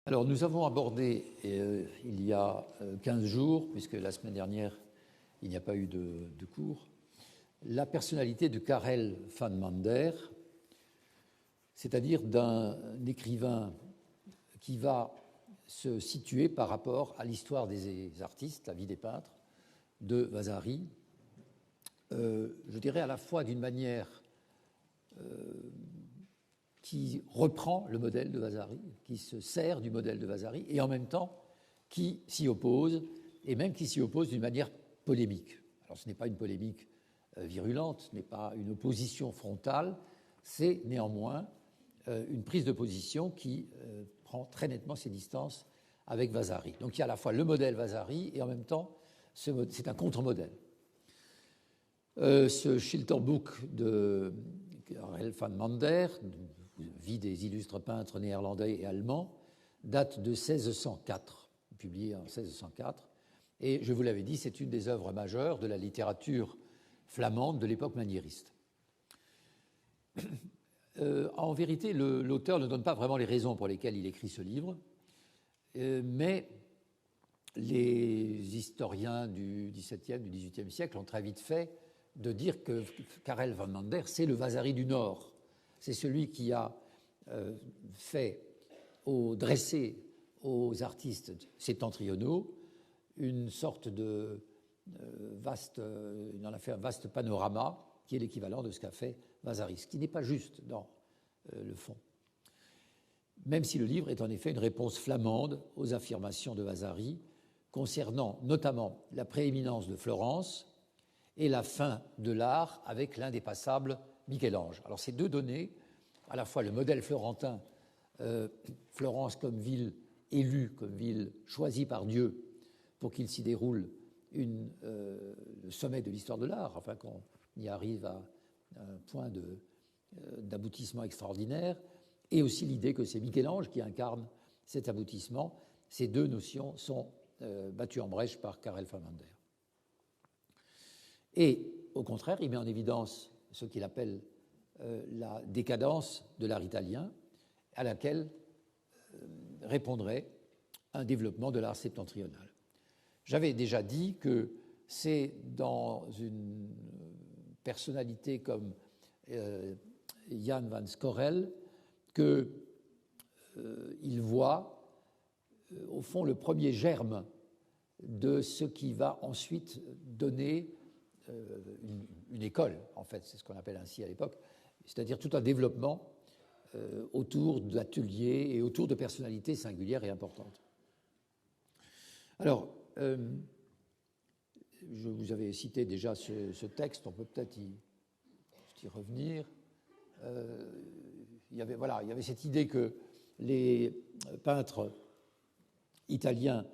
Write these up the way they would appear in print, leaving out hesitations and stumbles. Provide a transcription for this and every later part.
Alors, nous avons abordé il y a 15 jours, puisque la semaine dernière, il n'y a pas eu de cours, la personnalité de Karel van Mander, c'est-à-dire d'un écrivain qui va se situer par rapport à l'histoire des artistes, la vie des peintres, de Vasari, je dirais à la fois d'une manière qui reprend le modèle de Vasari, qui se sert du modèle de Vasari, et en même temps qui s'y oppose, et même qui s'y oppose d'une manière polémique. Alors ce n'est pas une polémique virulente, ce n'est pas une opposition frontale, c'est néanmoins une prise de position qui prend très nettement ses distances avec Vasari. Donc il y a à la fois le modèle Vasari, et en même temps, c'est un contre-modèle. Ce Schilderboek de Karel van Mander, vie des illustres peintres néerlandais et allemands, date de 1604, publié en 1604. Et je vous l'avais dit, c'est une des œuvres majeures de la littérature flamande de l'époque maniériste. En vérité, l'auteur ne donne pas vraiment les raisons pour lesquelles il écrit ce livre, mais les historiens du XVIIe, du XVIIIe siècle ont très vite fait de dire que Karel van Mander, c'est le Vasari du Nord. C'est celui qui a dressé aux artistes septentrionaux une sorte de il en a fait un vaste panorama qui est l'équivalent de ce qu'a fait Vasari, ce qui n'est pas juste dans le fond. Même si le livre est en effet une réponse flamande aux affirmations de Vasari concernant notamment la prééminence de Florence et la fin de l'art avec l'indépassable Michel-Ange. Alors ces deux données, à la fois le modèle florentin, Florence comme ville élue, comme ville choisie par Dieu pour qu'il s'y déroule le sommet de l'histoire de l'art, afin qu'on y arrive à un point d'aboutissement extraordinaire, et aussi l'idée que c'est Michel-Ange qui incarne cet aboutissement. Ces deux notions sont battues en brèche par Karel van Mander. Et au contraire, il met en évidence ce qu'il appelle la décadence de l'art italien, à laquelle répondrait un développement de l'art septentrional. J'avais déjà dit que c'est dans une personnalité comme Jan van Scorel qu'il voit au fond le premier germe de ce qui va ensuite donner une école, en fait, c'est ce qu'on appelle ainsi à l'époque, c'est-à-dire tout un développement autour d'ateliers et autour de personnalités singulières et importantes. Alors, je vous avais cité déjà ce texte, on peut peut-être y revenir. Il y avait cette idée que les peintres italiens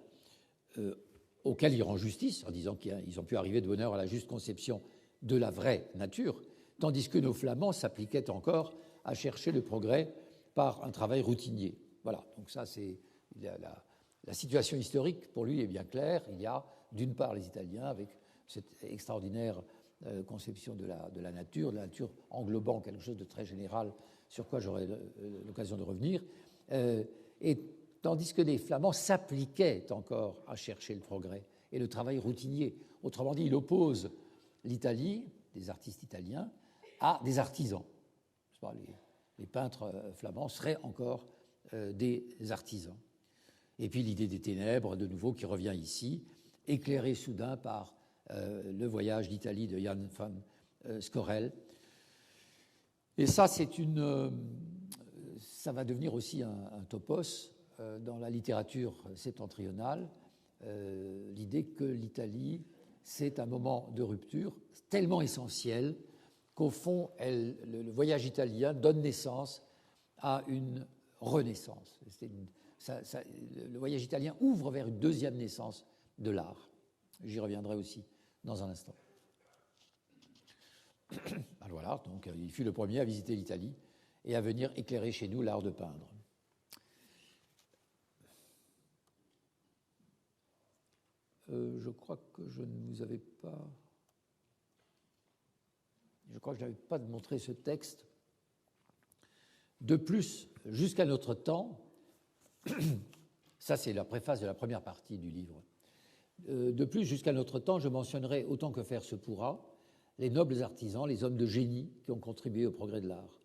auxquels il rend justice, en disant qu'ils ont pu arriver de bonne heure à la juste conception de la vraie nature, tandis que nos Flamands s'appliquaient encore à chercher le progrès par un travail routinier. Voilà, donc ça, c'est la situation historique, pour lui, est bien claire. Il y a, d'une part, les Italiens, avec cette extraordinaire conception de la nature englobant quelque chose de très général, sur quoi j'aurai l'occasion de revenir, et tandis que les Flamands s'appliquaient encore à chercher le progrès et le travail routinier. Autrement dit, il oppose l'Italie, des artistes italiens, à des artisans. Les peintres flamands seraient encore des artisans. Et puis l'idée des ténèbres, de nouveau, qui revient ici, éclairée soudain par le voyage d'Italie de Jan van Scorel. Et ça, ça va devenir aussi un topos dans la littérature septentrionale, l'idée que l'Italie, c'est un moment de rupture tellement essentiel qu'au fond, le voyage italien donne naissance à une renaissance. Le voyage italien ouvre vers une deuxième naissance de l'art. J'y reviendrai aussi dans un instant. Alors voilà, donc il fut le premier à visiter l'Italie et à venir éclairer chez nous l'art de peindre. Je crois que je ne vous avais pas... Je crois que je n'avais pas montré ce texte. De plus, jusqu'à notre temps, Ça, c'est la préface de la première partie du livre. De plus, jusqu'à notre temps, je mentionnerai autant que faire se pourra les nobles artisans, les hommes de génie qui ont contribué au progrès de l'art.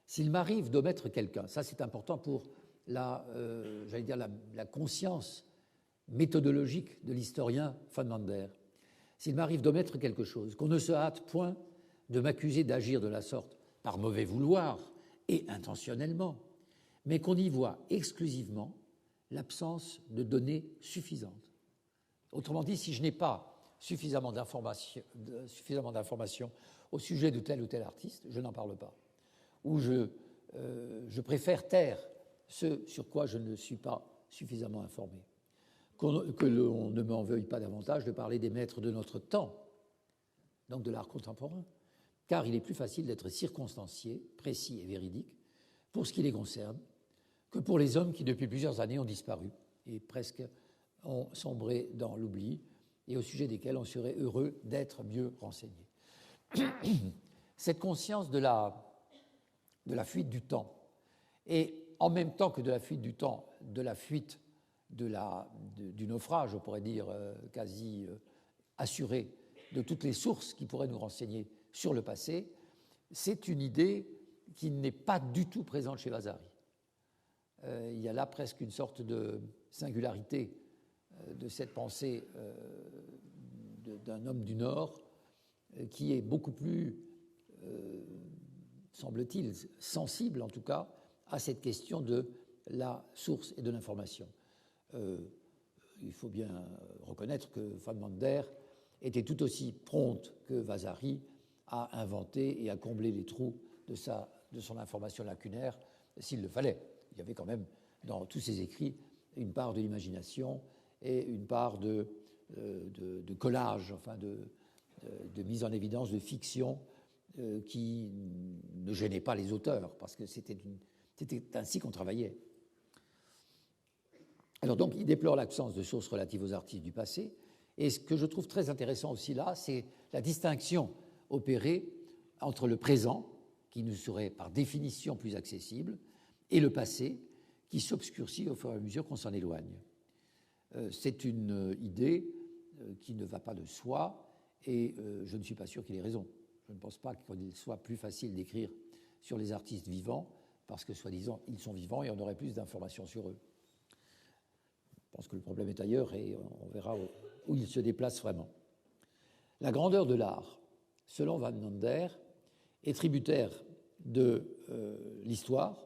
S'il m'arrive d'omettre quelqu'un, ça c'est important pour la conscience méthodologique de l'historien Van Mander. S'il m'arrive d'omettre quelque chose, qu'on ne se hâte point de m'accuser d'agir de la sorte par mauvais vouloir et intentionnellement, mais qu'on y voit exclusivement l'absence de données suffisantes. Autrement dit, si je n'ai pas suffisamment d'informations au sujet de tel ou tel artiste, je n'en parle pas. Ou je préfère taire ce sur quoi je ne suis pas suffisamment informé. Que l'on ne m'en veuille pas davantage de parler des maîtres de notre temps, donc de l'art contemporain, car il est plus facile d'être circonstancié, précis et véridique pour ce qui les concerne que pour les hommes qui depuis plusieurs années ont disparu et presque ont sombré dans l'oubli et au sujet desquels on serait heureux d'être mieux renseigné. Cette conscience de la fuite du temps et en même temps que de la fuite du temps, de la fuite du naufrage, on pourrait dire quasi assuré, de toutes les sources qui pourraient nous renseigner sur le passé, c'est une idée qui n'est pas du tout présente chez Vasari. Il y a là presque une sorte de singularité de cette pensée d'un homme du Nord qui est beaucoup plus, semble-t-il, sensible en tout cas à cette question de la source et de l'information. Il faut bien reconnaître que Van Mander était tout aussi prompte que Vasari à inventer et à combler les trous de son information lacunaire s'il le fallait. Il y avait quand même dans tous ses écrits une part de l'imagination et une part de collage, enfin de mise en évidence, de fiction qui ne gênait pas les auteurs, parce que c'était ainsi qu'on travaillait. Alors donc, il déplore l'absence de sources relatives aux artistes du passé, et ce que je trouve très intéressant aussi là, c'est la distinction opérée entre le présent, qui nous serait par définition plus accessible, et le passé, qui s'obscurcit au fur et à mesure qu'on s'en éloigne. C'est une idée qui ne va pas de soi, et je ne suis pas sûr qu'il ait raison. Je ne pense pas qu'il soit plus facile d'écrire sur les artistes vivants, parce que, soi-disant, ils sont vivants et on aurait plus d'informations sur eux. Je pense que le problème est ailleurs et on verra où il se déplace vraiment. La grandeur de l'art, selon Van Mander, est tributaire de l'histoire,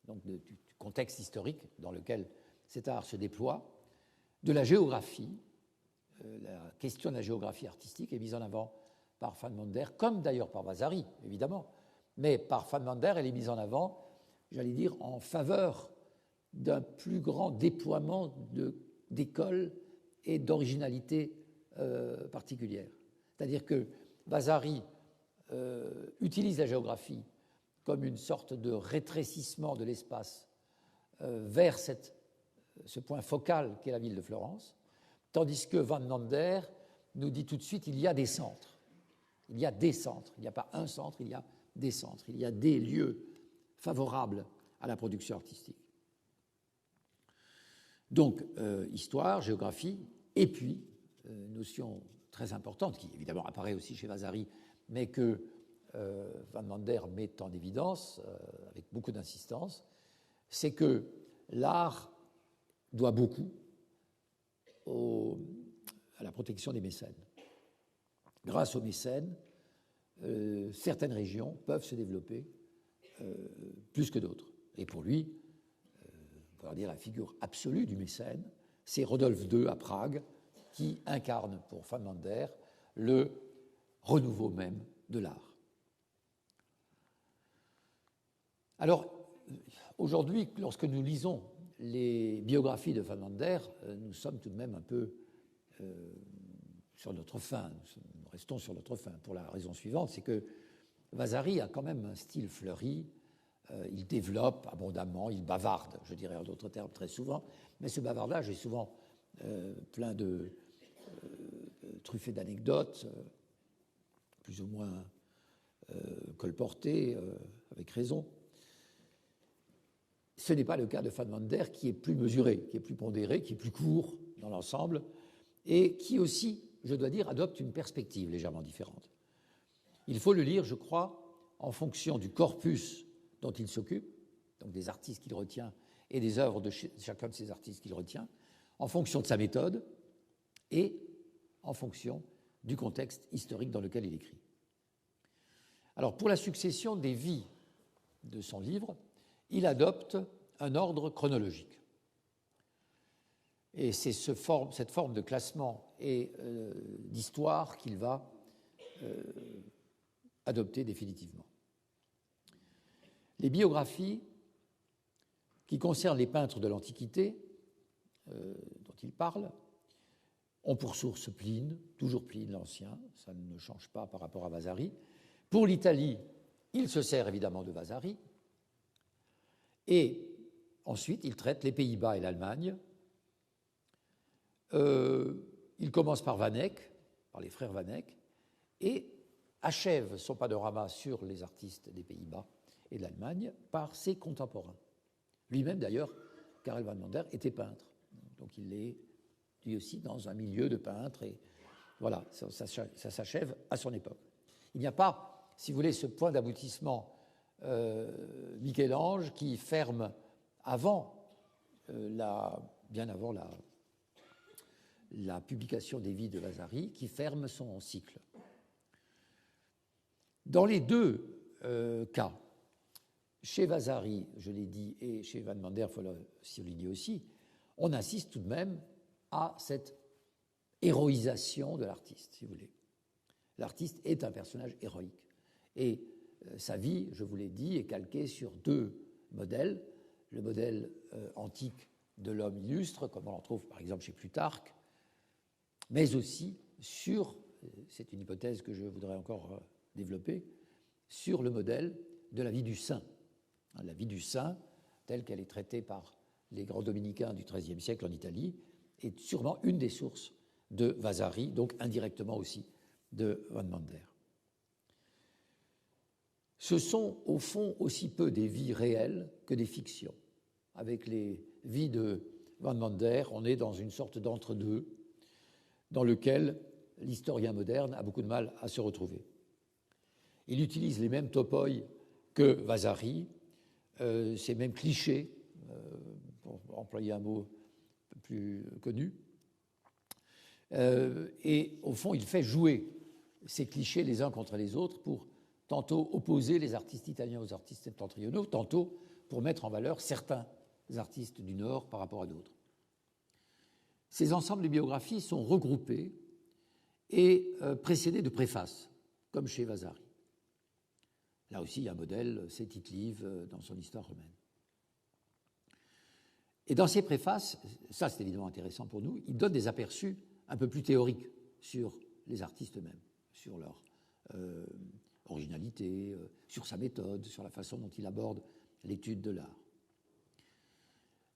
donc du contexte historique dans lequel cet art se déploie, de la géographie. La question de la géographie artistique est mise en avant par Van Mander, comme d'ailleurs par Vasari, évidemment, mais par Van Mander, elle est mise en avant, j'allais dire, en faveur d'un plus grand déploiement d'écoles et d'originalité particulière. C'est-à-dire que Vasari utilise la géographie comme une sorte de rétrécissement de l'espace vers ce point focal qu'est la ville de Florence, tandis que Van Mander nous dit tout de suite il y a des centres. Il y a des centres. Il n'y a pas un centre, il y a des centres. Il y a des lieux favorables à la production artistique. Donc, histoire, géographie, et puis, notion très importante, qui évidemment apparaît aussi chez Vasari, mais que Van Mander met en évidence avec beaucoup d'insistance, c'est que l'art doit beaucoup à la protection des mécènes. Grâce aux mécènes, certaines régions peuvent se développer plus que d'autres. Et pour lui, on va dire la figure absolue du mécène, c'est Rodolphe II à Prague, qui incarne pour Van Mander le renouveau même de l'art. Alors, aujourd'hui, lorsque nous lisons les biographies de Van Mander, nous sommes tout de même un peu sur notre faim. Nous restons sur notre faim pour la raison suivante, c'est que Vasari a quand même un style fleuri, il développe abondamment, il bavarde, je dirais en d'autres termes très souvent, mais ce bavardage est souvent plein de truffé d'anecdotes, plus ou moins colportées, avec raison. Ce n'est pas le cas de Van Mander, qui est plus mesuré, qui est plus pondéré, qui est plus court dans l'ensemble, et qui aussi, je dois dire, adopte une perspective légèrement différente. Il faut le lire, je crois, en fonction du corpus dont il s'occupe, donc des artistes qu'il retient et des œuvres de chacun de ces artistes qu'il retient, en fonction de sa méthode et en fonction du contexte historique dans lequel il écrit. Alors, pour la succession des vies de son livre, il adopte un ordre chronologique. Et c'est cette forme de classement et d'histoire qu'il va adopter définitivement. Les biographies qui concernent les peintres de l'Antiquité, dont il parle, ont pour source Pline, toujours Pline l'Ancien, ça ne change pas par rapport à Vasari. Pour l'Italie, il se sert évidemment de Vasari, et ensuite il traite les Pays-Bas et l'Allemagne. Il commence par Van Eyck, par les frères Van Eyck, et achève son panorama sur les artistes des Pays-Bas et de l'Allemagne par ses contemporains. Lui-même, d'ailleurs, Karel van Mander, était peintre. Donc il est, lui aussi, dans un milieu de peintres. Et voilà, ça s'achève à son époque. Il n'y a pas, si vous voulez, ce point d'aboutissement Michel-Ange qui ferme bien avant la publication des vies de Vasari, qui ferme son cycle. Dans les deux cas, chez Vasari, je l'ai dit, et chez Van Mander, il faut le souligner aussi, on assiste tout de même à cette héroïsation de l'artiste, si vous voulez. L'artiste est un personnage héroïque. Et sa vie, je vous l'ai dit, est calquée sur deux modèles. Le modèle antique de l'homme illustre, comme on en trouve par exemple chez Plutarque, mais aussi sur, c'est une hypothèse que je voudrais encore développer, sur le modèle de la vie du saint. La vie du saint, telle qu'elle est traitée par les grands dominicains du XIIIe siècle en Italie, est sûrement une des sources de Vasari, donc indirectement aussi de Van Mander. Ce sont au fond aussi peu des vies réelles que des fictions. Avec les vies de Van Mander, on est dans une sorte d'entre-deux dans lequel l'historien moderne a beaucoup de mal à se retrouver. Il utilise les mêmes topoi que Vasari, ces mêmes clichés, pour employer un mot un peu plus connu, et au fond, il fait jouer ces clichés les uns contre les autres pour tantôt opposer les artistes italiens aux artistes septentrionaux, tantôt pour mettre en valeur certains artistes du Nord par rapport à d'autres. Ces ensembles de biographies sont regroupés et précédés de préfaces, comme chez Vasari. Là aussi, il y a un modèle, c'est Tite-Live dans son Histoire romaine. Et dans ces préfaces, ça c'est évidemment intéressant pour nous, il donne des aperçus un peu plus théoriques sur les artistes eux-mêmes, sur leur originalité, sur sa méthode, sur la façon dont il aborde l'étude de l'art.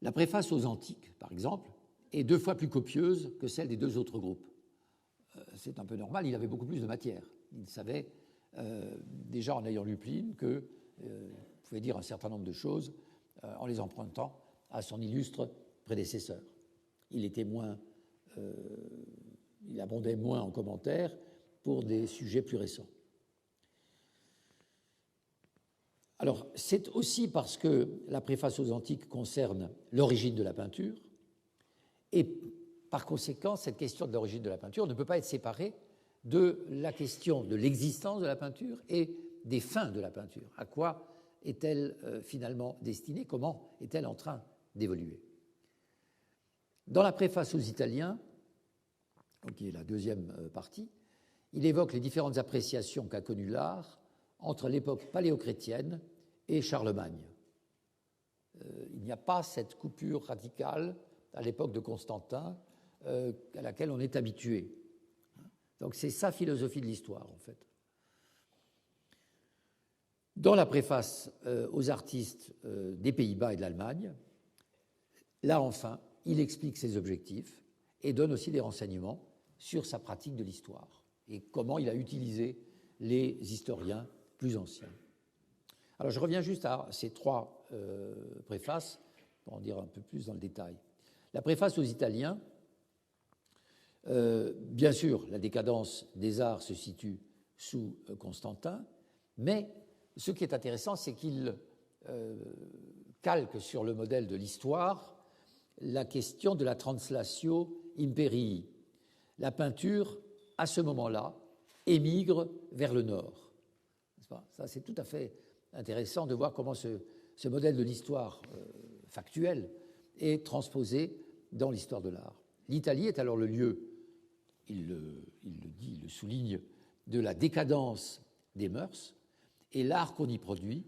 La préface aux Antiques, par exemple, est 2 fois plus copieuse que celle des 2 autres groupes. C'est un peu normal, il avait beaucoup plus de matière. Il savait déjà en ayant lu Pline qu'il pouvait dire un certain nombre de choses en les empruntant à son illustre prédécesseur. Il abondait moins en commentaires pour des sujets plus récents. Alors, c'est aussi parce que la préface aux Antiques concerne l'origine de la peinture, et par conséquent, cette question de l'origine de la peinture ne peut pas être séparée de la question de l'existence de la peinture et des fins de la peinture. À quoi est-elle finalement destinée? Comment est-elle en train d'évoluer? Dans la préface aux Italiens, qui est la deuxième partie, il évoque les différentes appréciations qu'a connues l'art entre l'époque paléochrétienne et Charlemagne. Il n'y a pas cette coupure radicale à l'époque de Constantin à laquelle on est habitué. Donc c'est sa philosophie de l'histoire, en fait. Dans la préface aux artistes des Pays-Bas et de l'Allemagne, là enfin, il explique ses objectifs et donne aussi des renseignements sur sa pratique de l'histoire et comment il a utilisé les historiens plus anciens. Alors je reviens juste à ces trois préfaces pour en dire un peu plus dans le détail. La préface aux Italiens, bien sûr, la décadence des arts se situe sous Constantin, mais ce qui est intéressant, c'est qu'il calque sur le modèle de l'histoire la question de la translatio imperii. La peinture, à ce moment-là, émigre vers le nord. N'est-ce pas ? Ça, c'est tout à fait intéressant de voir comment ce modèle de l'histoire factuelle est transposé dans l'histoire de l'art. L'Italie est alors le lieu, il le dit, il le souligne, de la décadence des mœurs, et l'art qu'on y produit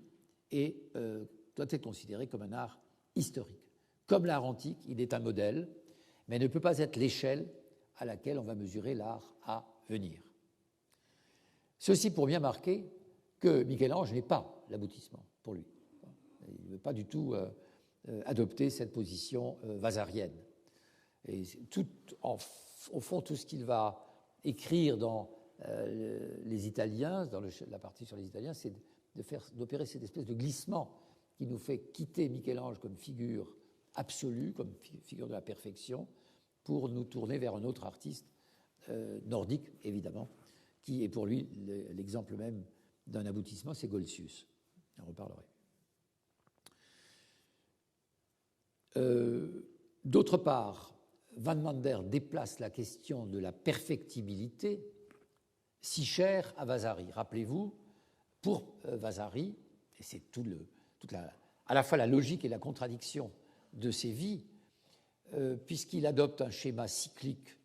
doit être considéré comme un art historique. Comme l'art antique, il est un modèle, mais ne peut pas être l'échelle à laquelle on va mesurer l'art à venir. Ceci pour bien marquer que Michel-Ange n'est pas l'aboutissement pour lui. Il ne veut pas du tout adopter cette position vasarienne. Et au fond, tout ce qu'il va écrire dans les Italiens, dans la partie sur les Italiens, c'est d'opérer cette espèce de glissement qui nous fait quitter Michel-Ange comme figure absolue, comme figure de la perfection, pour nous tourner vers un autre artiste nordique, évidemment, qui est pour lui l'exemple même d'un aboutissement, c'est Goltzius. J'en reparlerai. D'autre part, Van Mander déplace la question de la perfectibilité si chère à Vasari. Rappelez-vous, pour Vasari, et c'est à la fois la logique et la contradiction de ses vies, puisqu'il adopte un schéma cyclique,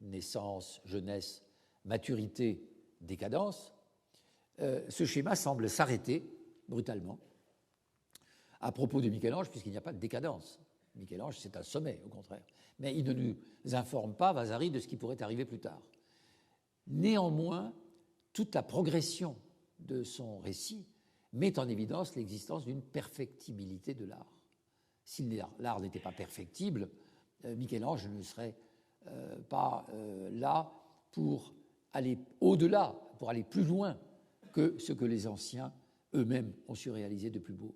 naissance, jeunesse, maturité, décadence, ce schéma semble s'arrêter brutalement à propos de Michel-Ange, puisqu'il n'y a pas de décadence. Michel-Ange, c'est un sommet, au contraire. Mais il ne nous informe pas, Vasari, de ce qui pourrait arriver plus tard. Néanmoins, toute la progression de son récit met en évidence l'existence d'une perfectibilité de l'art. Si l'art n'était pas perfectible, Michel-Ange ne serait pas là pour aller au-delà, pour aller plus loin que ce que les anciens eux-mêmes ont su réaliser de plus beau.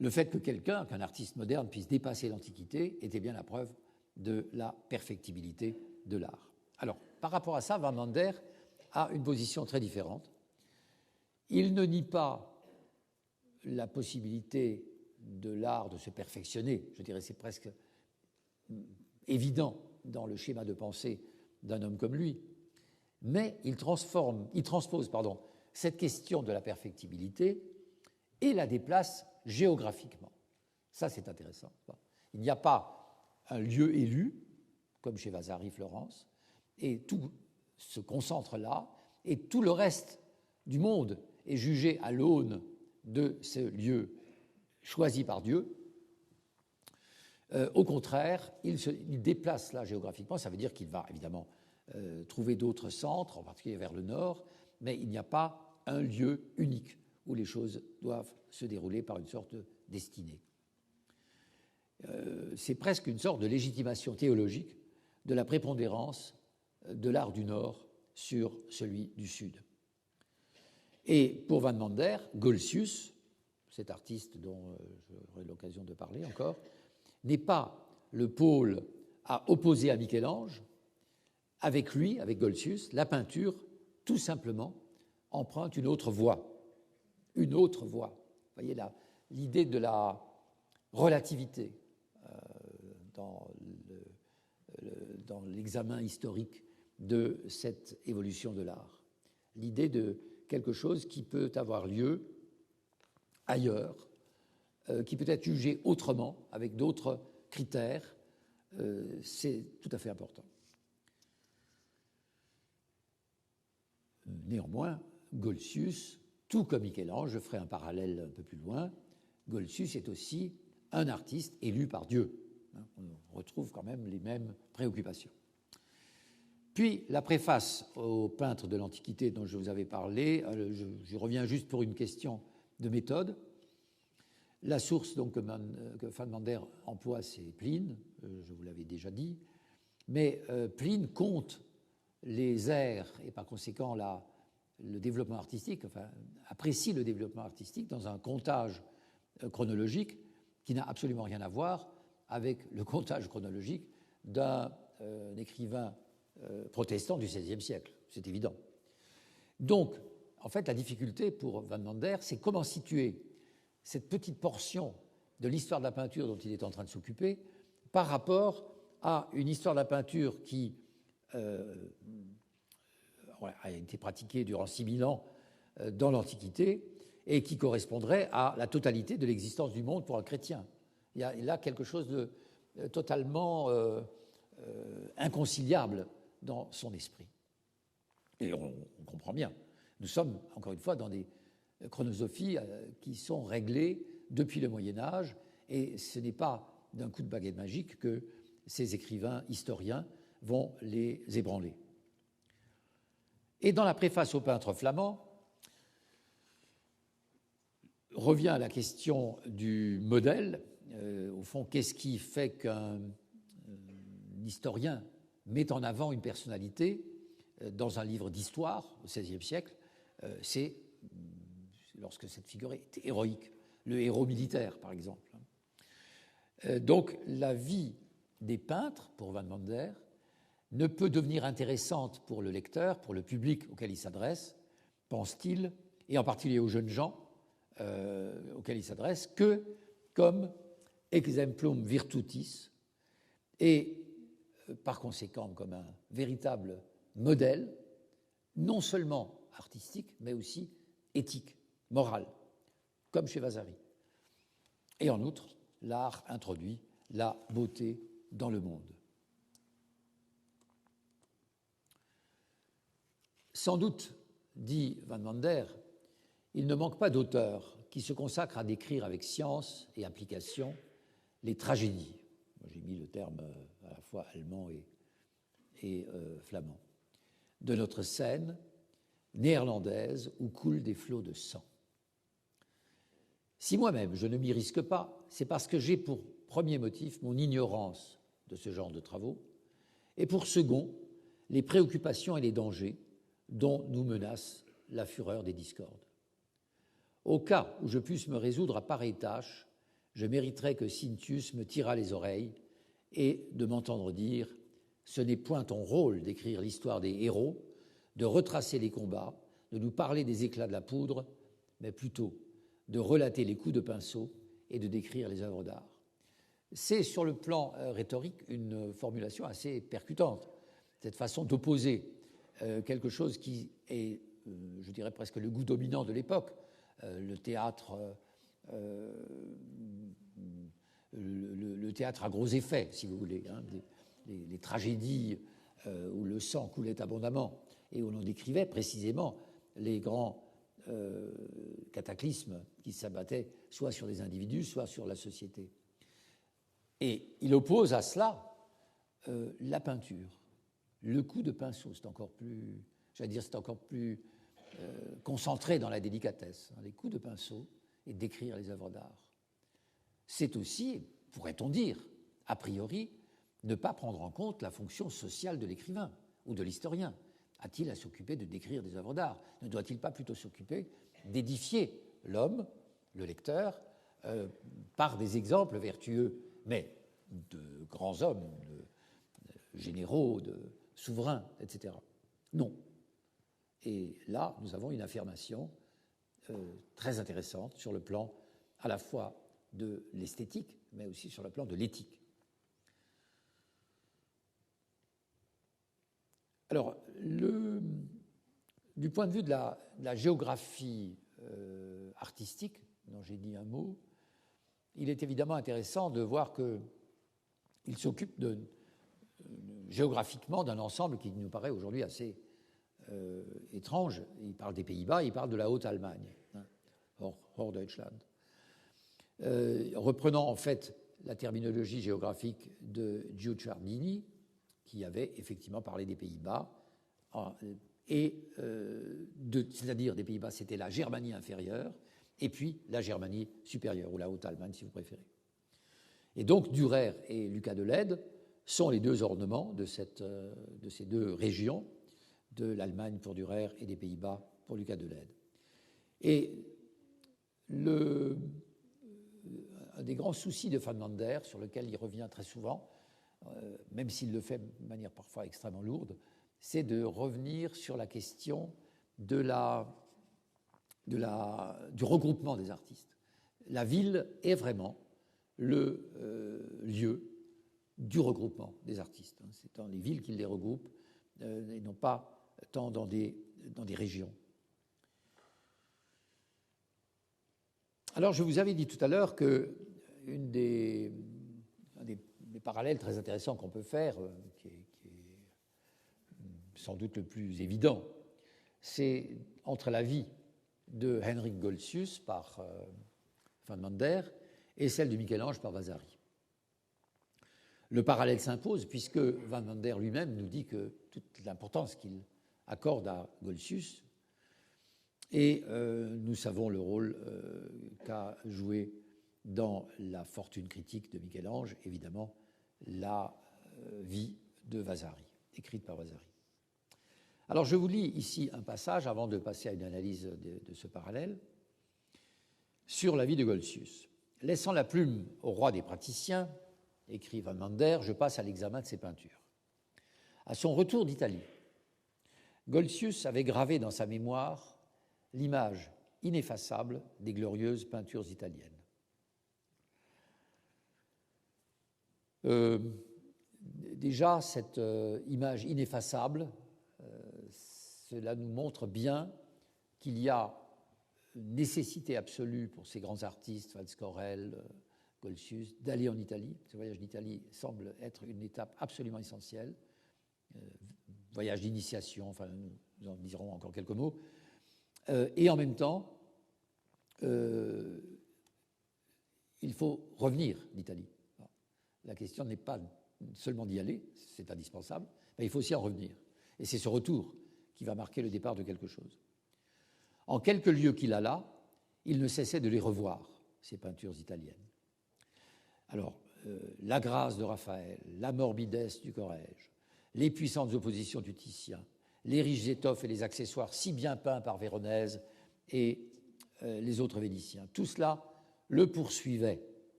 Le fait que qu'un artiste moderne puisse dépasser l'Antiquité était bien la preuve de la perfectibilité de l'art. Alors, par rapport à ça, Van Mander a une position très différente. Il ne nie pas la possibilité de l'art de se perfectionner. Je dirais c'est presque évident dans le schéma de pensée d'un homme comme lui. Mais il transpose cette question de la perfectibilité et la déplace géographiquement. Ça, c'est intéressant. Il n'y a pas un lieu élu, comme chez Vasari, Florence, et tout se concentre là, et tout le reste du monde est jugé à l'aune de ce lieu choisi par Dieu. Au contraire, il déplace là géographiquement, ça veut dire qu'il va évidemment trouver d'autres centres, en particulier vers le nord, mais il n'y a pas un lieu unique où les choses doivent se dérouler par une sorte de destinée. C'est presque une sorte de légitimation théologique de la prépondérance de l'art du Nord sur celui du Sud. Et pour Van Mander, Goltzius, cet artiste dont j'aurai l'occasion de parler encore, n'est pas le pôle à opposer à Michel-Ange. Avec lui, avec Goltzius, la peinture, tout simplement, emprunte une autre voie. Une autre voie. Vous voyez là, l'idée de la relativité dans l'examen historique de cette évolution de l'art. L'idée de quelque chose qui peut avoir lieu ailleurs, qui peut être jugé autrement, avec d'autres critères, c'est tout à fait important. Néanmoins, Goltzius, tout comme Michel-Ange, je ferai un parallèle un peu plus loin, Goltzius est aussi un artiste élu par Dieu. On retrouve quand même les mêmes préoccupations. Puis, la préface aux peintres de l'Antiquité dont je vous avais parlé, je reviens juste pour une question de méthode. La source donc, que Van Mander emploie, c'est Pline, je vous l'avais déjà dit, mais Pline compte les ères et par conséquent le développement artistique, enfin, apprécie le développement artistique dans un comptage chronologique qui n'a absolument rien à voir avec le comptage chronologique d'un écrivain protestant du XVIe siècle, c'est évident. Donc, en fait, la difficulté pour Van Mander, c'est comment situer cette petite portion de l'histoire de la peinture dont il est en train de s'occuper par rapport à une histoire de la peinture qui a été pratiquée durant 6000 ans dans l'Antiquité et qui correspondrait à la totalité de l'existence du monde pour un chrétien. Il y a là quelque chose de totalement inconciliable dans son esprit. Et on comprend bien. Nous sommes, encore une fois, dans des chronosophies qui sont réglées depuis le Moyen-Âge, et ce n'est pas d'un coup de baguette magique que ces écrivains historiens vont les ébranler. Et dans la préface au peintre flamand, revient à la question du modèle. Au fond, qu'est-ce qui fait qu'un historien met en avant une personnalité dans un livre d'histoire au XVIe siècle? C'est lorsque cette figure est héroïque, le héros militaire, par exemple. Donc, la vie des peintres, pour Van Mander, ne peut devenir intéressante pour le lecteur, pour le public auquel il s'adresse, pense-t-il, et en particulier aux jeunes gens auxquels il s'adresse, que comme exemplum virtutis, et par conséquent comme un véritable modèle, non seulement artistique, mais aussi éthique, moral, comme chez Vasari. Et en outre, l'art introduit la beauté dans le monde. Sans doute, dit Van Mander, il ne manque pas d'auteurs qui se consacrent à décrire avec science et application les tragédies. J'ai mis le terme à la fois allemand et flamand. De notre scène néerlandaise où coulent des flots de sang. Si moi-même je ne m'y risque pas, c'est parce que j'ai pour premier motif mon ignorance de ce genre de travaux et pour second les préoccupations et les dangers dont nous menace la fureur des discordes. Au cas où je puisse me résoudre à pareille tâche, je mériterais que Cincius me tirât les oreilles et de m'entendre dire « Ce n'est point ton rôle d'écrire l'histoire des héros, de retracer les combats, de nous parler des éclats de la poudre, mais plutôt de relater les coups de pinceau et de décrire les œuvres d'art. » C'est sur le plan rhétorique une formulation assez percutante, cette façon d'opposer quelque chose qui est, je dirais presque le goût dominant de l'époque, le théâtre à gros effets, si vous voulez, hein, les tragédies où le sang coulait abondamment et où l'on décrivait précisément les grands cataclysmes qui s'abattaient soit sur des individus, soit sur la société. Et il oppose à cela la peinture. Le coup de pinceau, c'est encore plus, concentré dans la délicatesse, hein, les coups de pinceau et d'écrire les œuvres d'art. C'est aussi, pourrait-on dire, a priori, ne pas prendre en compte la fonction sociale de l'écrivain ou de l'historien. A-t-il à s'occuper de décrire des œuvres d'art? Ne doit-il pas plutôt s'occuper d'édifier l'homme, le lecteur, par des exemples vertueux, mais de grands hommes, de généraux, de souverains, etc. Non. Et là, nous avons une affirmation très intéressante sur le plan à la fois de l'esthétique, mais aussi sur le plan de l'éthique. Alors, du point de vue de la géographie artistique, dont j'ai dit un mot, il est évidemment intéressant de voir qu'il s'occupe géographiquement d'un ensemble qui nous paraît aujourd'hui assez étrange. Il parle des Pays-Bas, il parle de la Haute-Allemagne, hein, hors Deutschland. Reprenant en fait la terminologie géographique de Guicciardini, qui avait effectivement parlé des Pays-Bas, c'est-à-dire des Pays-Bas, c'était la Germanie inférieure, et puis la Germanie supérieure, ou la Haute-Allemagne si vous préférez. Et donc Dürer et Lucas de Leyde sont les deux ornements de ces deux régions, de l'Allemagne pour Dürer et des Pays-Bas pour Lucas Delède. Et un des grands soucis de Van Mander, sur lequel il revient très souvent, même s'il le fait de manière parfois extrêmement lourde, c'est de revenir sur la question du regroupement des artistes. La ville est vraiment le lieu du regroupement des artistes. C'est dans les villes qu'ils les regroupent et non pas tant dans des régions. Alors, je vous avais dit tout à l'heure que un des parallèles très intéressants qu'on peut faire, qui est sans doute le plus évident, c'est entre la vie de Henryk Goltzius par Van Mander et celle de Michel-Ange par Vasari. Le parallèle s'impose puisque Van Mander lui-même nous dit que toute l'importance qu'il accorde à Goltzius, et nous savons le rôle qu'a joué dans la fortune critique de Michel-Ange, évidemment, la vie de Vasari, écrite par Vasari. Alors je vous lis ici un passage, avant de passer à une analyse de ce parallèle, sur la vie de Goltzius. « Laissant la plume au roi des praticiens, écrit Van Mander, je passe à l'examen de ses peintures. À son retour d'Italie, Goltzius avait gravé dans sa mémoire l'image ineffaçable des glorieuses peintures italiennes. Déjà, cette image ineffaçable, cela nous montre bien qu'il y a une nécessité absolue pour ces grands artistes, Franz Corel, Goltzius, d'aller en Italie. Ce voyage d'Italie semble être une étape absolument essentielle. Voyage d'initiation, enfin, nous en dirons encore quelques mots. Et en même temps, il faut revenir d'Italie. La question n'est pas seulement d'y aller, c'est indispensable, mais il faut aussi en revenir. Et c'est ce retour qui va marquer le départ de quelque chose. En quelques lieux qu'il alla, il ne cessait de les revoir, ces peintures italiennes. Alors, la grâce de Raphaël, la morbidesse du Corrège, les puissantes oppositions du Titien, les riches étoffes et les accessoires si bien peints par Véronèse et les autres Vénitiens. Tout cela le poursuivait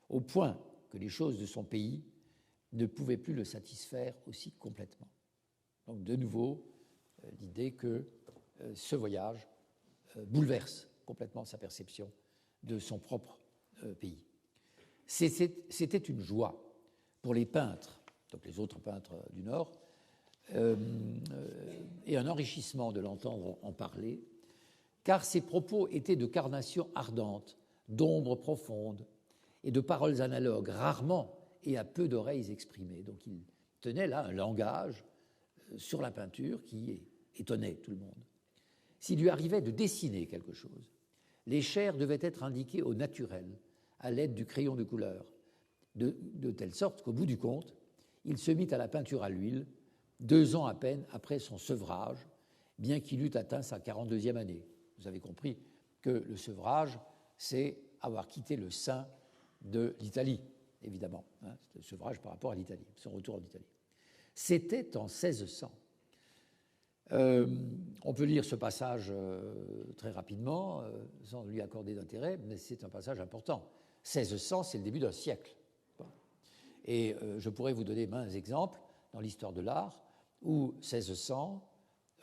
au point que les choses de son pays ne pouvaient plus le satisfaire aussi complètement. Donc de nouveau, l'idée que ce voyage bouleverse complètement sa perception de son propre pays. C'était une joie pour les peintres, donc les autres peintres du Nord, et un enrichissement de l'entendre en parler, car ses propos étaient de carnation ardente, d'ombre profonde et de paroles analogues, rarement et à peu d'oreilles exprimées. Donc il tenait là un langage sur la peinture qui étonnait tout le monde. S'il lui arrivait de dessiner quelque chose, les chairs devaient être indiquées au naturel, à l'aide du crayon de couleur, de telle sorte qu'au bout du compte, il se mit à la peinture à l'huile 2 ans à peine après son sevrage, bien qu'il eût atteint sa 42e année. Vous avez compris que le sevrage, c'est avoir quitté le sein de l'Italie, évidemment. C'est le sevrage par rapport à l'Italie, son retour en Italie. C'était en 1600. On peut lire ce passage très rapidement, sans lui accorder d'intérêt, mais c'est un passage important. 1600, c'est le début d'un siècle. Et je pourrais vous donner maints exemples dans l'histoire de l'art où 1600,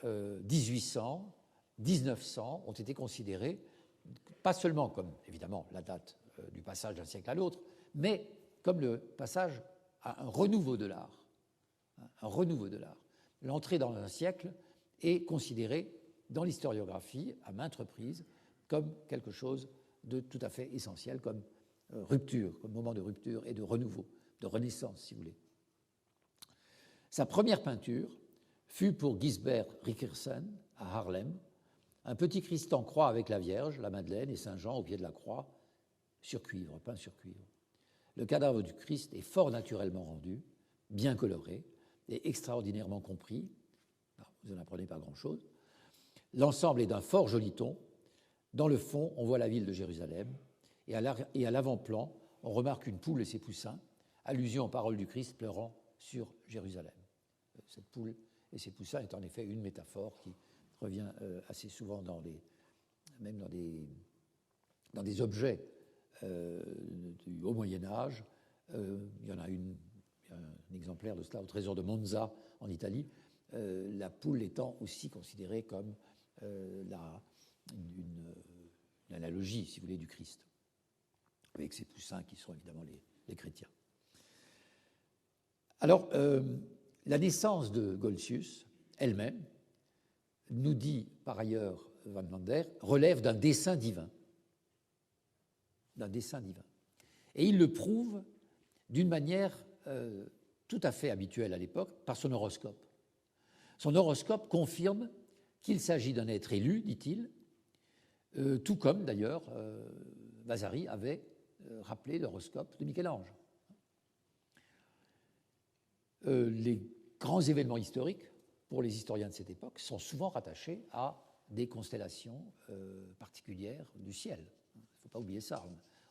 1800, 1900 ont été considérés, pas seulement comme, évidemment, la date du passage d'un siècle à l'autre, mais comme le passage à un renouveau de l'art. Un renouveau de l'art. L'entrée dans un siècle est considérée dans l'historiographie, à maintes reprises, comme quelque chose de tout à fait essentiel, comme rupture, comme moment de rupture et de renouveau, de renaissance, si vous voulez. Sa première peinture fut pour Gisbert Rickersen, à Haarlem, un petit Christ en croix avec la Vierge, la Madeleine et Saint Jean au pied de la croix, sur cuivre, peint sur cuivre. Le cadavre du Christ est fort naturellement rendu, bien coloré et extraordinairement compris. Alors, vous n'en apprenez pas grand-chose. L'ensemble est d'un fort joli ton. Dans le fond, on voit la ville de Jérusalem et à l'avant-plan, on remarque une poule et ses poussins, allusion aux paroles du Christ pleurant sur Jérusalem. Cette poule et ses poussins est en effet une métaphore qui revient assez souvent même dans des objets du Haut Moyen-Âge. Il y en a un exemplaire de cela au trésor de Monza, en Italie, la poule étant aussi considérée comme une analogie, si vous voulez, du Christ, avec ses poussins qui sont évidemment les chrétiens. Alors, la naissance de Goltzius elle-même, nous dit par ailleurs Van Mander, relève d'un dessein divin. D'un dessein divin. Et il le prouve d'une manière tout à fait habituelle à l'époque, par son horoscope. Son horoscope confirme qu'il s'agit d'un être élu, dit-il, tout comme d'ailleurs Vasari avait rappelé l'horoscope de Michel-Ange. Les grands événements historiques, pour les historiens de cette époque, sont souvent rattachés à des constellations particulières du ciel. Il ne faut pas oublier ça.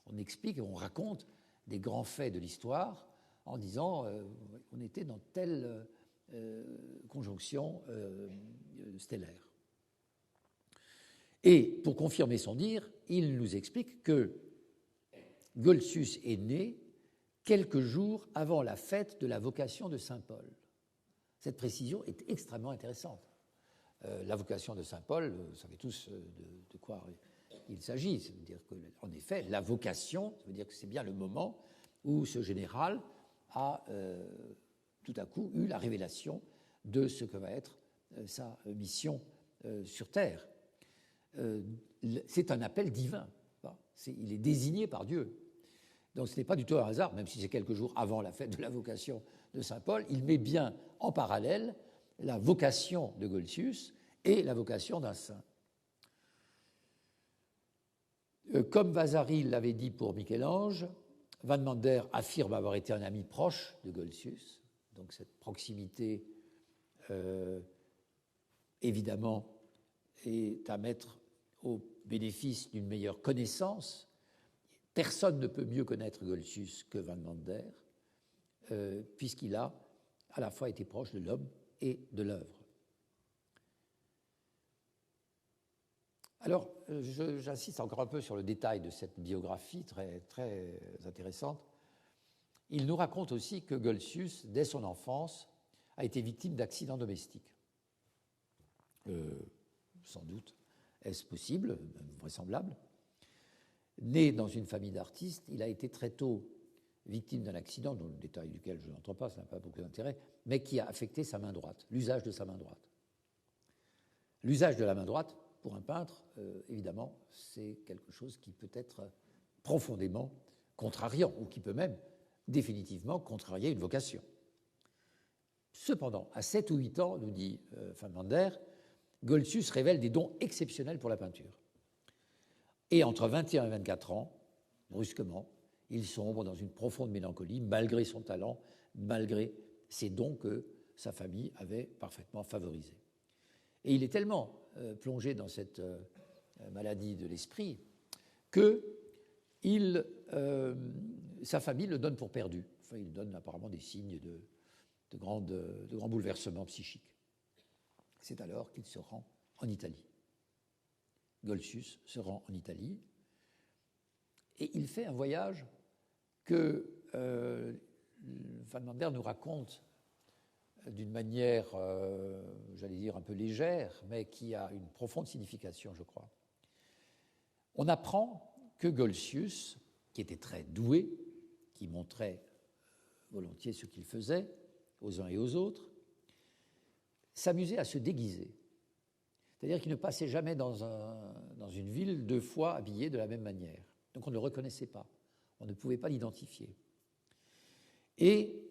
On explique et on raconte des grands faits de l'histoire en disant on était dans telle conjonction stellaire. Et pour confirmer son dire, il nous explique que Goltzius est né quelques jours avant la fête de la vocation de Saint Paul. Cette précision est extrêmement intéressante. La vocation de Saint Paul, vous savez tous de quoi il s'agit. Ça veut dire qu'en effet, la vocation, ça veut dire que c'est bien le moment où ce général a tout à coup eu la révélation de ce que va être sa mission sur Terre. C'est un appel divin. Il est désigné par Dieu. Donc ce n'est pas du tout un hasard, même si c'est quelques jours avant la fête de la vocation de Saint Paul, il met bien en parallèle la vocation de Goltzius et la vocation d'un saint. Comme Vasari l'avait dit pour Michel-Ange, Van Mander affirme avoir été un ami proche de Goltzius, donc cette proximité, évidemment, est à mettre au bénéfice d'une meilleure connaissance. Personne ne peut mieux connaître Goltzius que Van Mander, puisqu'il a à la fois été proche de l'homme et de l'œuvre. Alors, j'insiste encore un peu sur le détail de cette biographie très, très intéressante. Il nous raconte aussi que Goltzius, dès son enfance, a été victime d'accidents domestiques. Sans doute, est-ce possible, même vraisemblable. Né dans une famille d'artistes, il a été très tôt victime d'un accident, dont le détail duquel je n'entre pas, ça n'a pas beaucoup d'intérêt, mais qui a affecté sa main droite, l'usage de sa main droite. L'usage de la main droite, pour un peintre, évidemment, c'est quelque chose qui peut être profondément contrariant, ou qui peut même définitivement contrarier une vocation. Cependant, à 7 ou 8 ans, nous dit Van Mander, Goltzius révèle des dons exceptionnels pour la peinture. Et entre 21 et 24 ans, brusquement, il sombre dans une profonde mélancolie, malgré son talent, malgré ses dons que sa famille avait parfaitement favorisés. Et il est tellement plongé dans cette maladie de l'esprit que sa famille le donne pour perdu. Enfin, il donne apparemment des signes de grands bouleversements psychiques. C'est alors qu'il se rend en Italie. Goltzius se rend en Italie et il fait un voyage que Van Mander nous raconte d'une manière, j'allais dire, un peu légère, mais qui a une profonde signification, je crois. On apprend que Goltzius, qui était très doué, qui montrait volontiers ce qu'il faisait aux uns et aux autres, s'amusait à se déguiser. C'est-à-dire qu'il ne passait jamais dans une ville 2 fois habillé de la même manière. Donc on ne le reconnaissait pas, on ne pouvait pas l'identifier. Et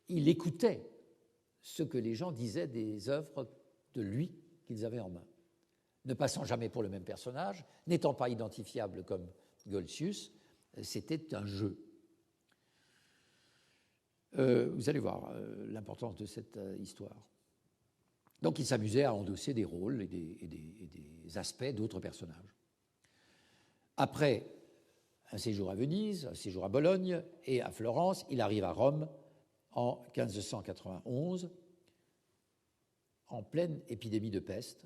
il écoutait ce que les gens disaient des œuvres de lui qu'ils avaient en main. Ne passant jamais pour le même personnage, n'étant pas identifiable comme Goltzius, c'était un jeu. Vous allez voir l'importance de cette histoire. Donc il s'amusait à endosser des rôles et des aspects d'autres personnages. Après un séjour à Venise, un séjour à Bologne et à Florence, il arrive à Rome en 1591, en pleine épidémie de peste,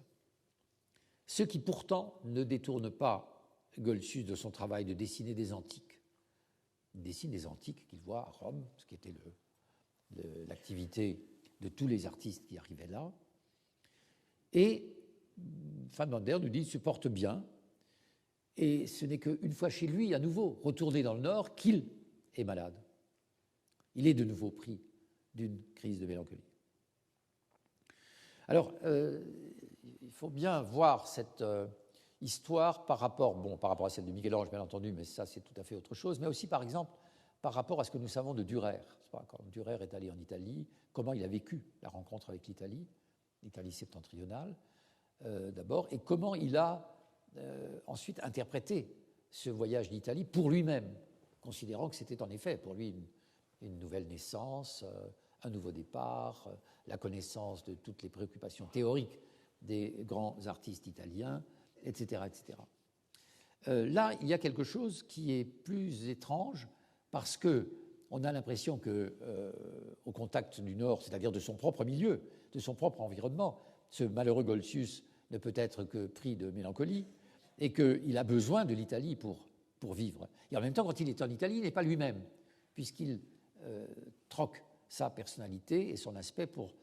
ce qui pourtant ne détourne pas Goltzius de son travail de dessiner des antiques. Il dessine des antiques qu'il voit à Rome, ce qui était l'activité de tous les artistes qui arrivaient là. Et Van Mander nous dit qu'il se porte bien, et ce n'est qu'une fois chez lui, à nouveau, retourné dans le Nord, qu'il est malade. Il est de nouveau pris d'une crise de mélancolie. Alors, il faut bien voir cette histoire par rapport à celle de Michel-Ange, bien entendu, mais ça, c'est tout à fait autre chose, mais aussi, par exemple, par rapport à ce que nous savons de Dürer. Quand Dürer est allé en Italie, comment il a vécu la rencontre avec l'Italie septentrionale, d'abord, et comment il a ensuite interprété ce voyage d'Italie pour lui-même, considérant que c'était en effet pour lui une nouvelle naissance, un nouveau départ, la connaissance de toutes les préoccupations théoriques des grands artistes italiens, etc. etc. Là, il y a quelque chose qui est plus étrange parce qu'on a l'impression qu'au contact du Nord, c'est-à-dire de son propre milieu, de son propre environnement, ce malheureux Goltzius ne peut être que pris de mélancolie et qu'il a besoin de l'Italie pour vivre. Et en même temps, quand il est en Italie, il n'est pas lui-même, puisqu'il troque sa personnalité et son aspect pour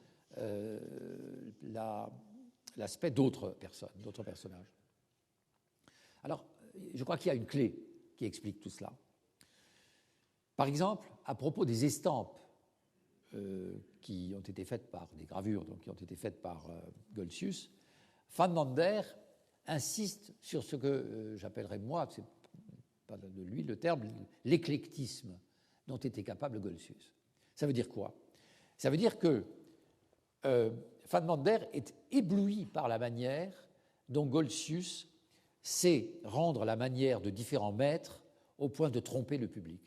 l'aspect d'autres personnes, d'autres personnages. Alors, je crois qu'il y a une clé qui explique tout cela. Par exemple, à propos des estampes qui ont été faites par des gravures, donc qui ont été faites par Goltzius, Van Mander insiste sur ce que j'appellerais, moi, c'est pas de lui le terme, l'éclectisme dont était capable Goltzius. Ça veut dire quoi? Ça veut dire que Van Mander est ébloui par la manière dont Goltzius sait rendre la manière de différents maîtres au point de tromper le public.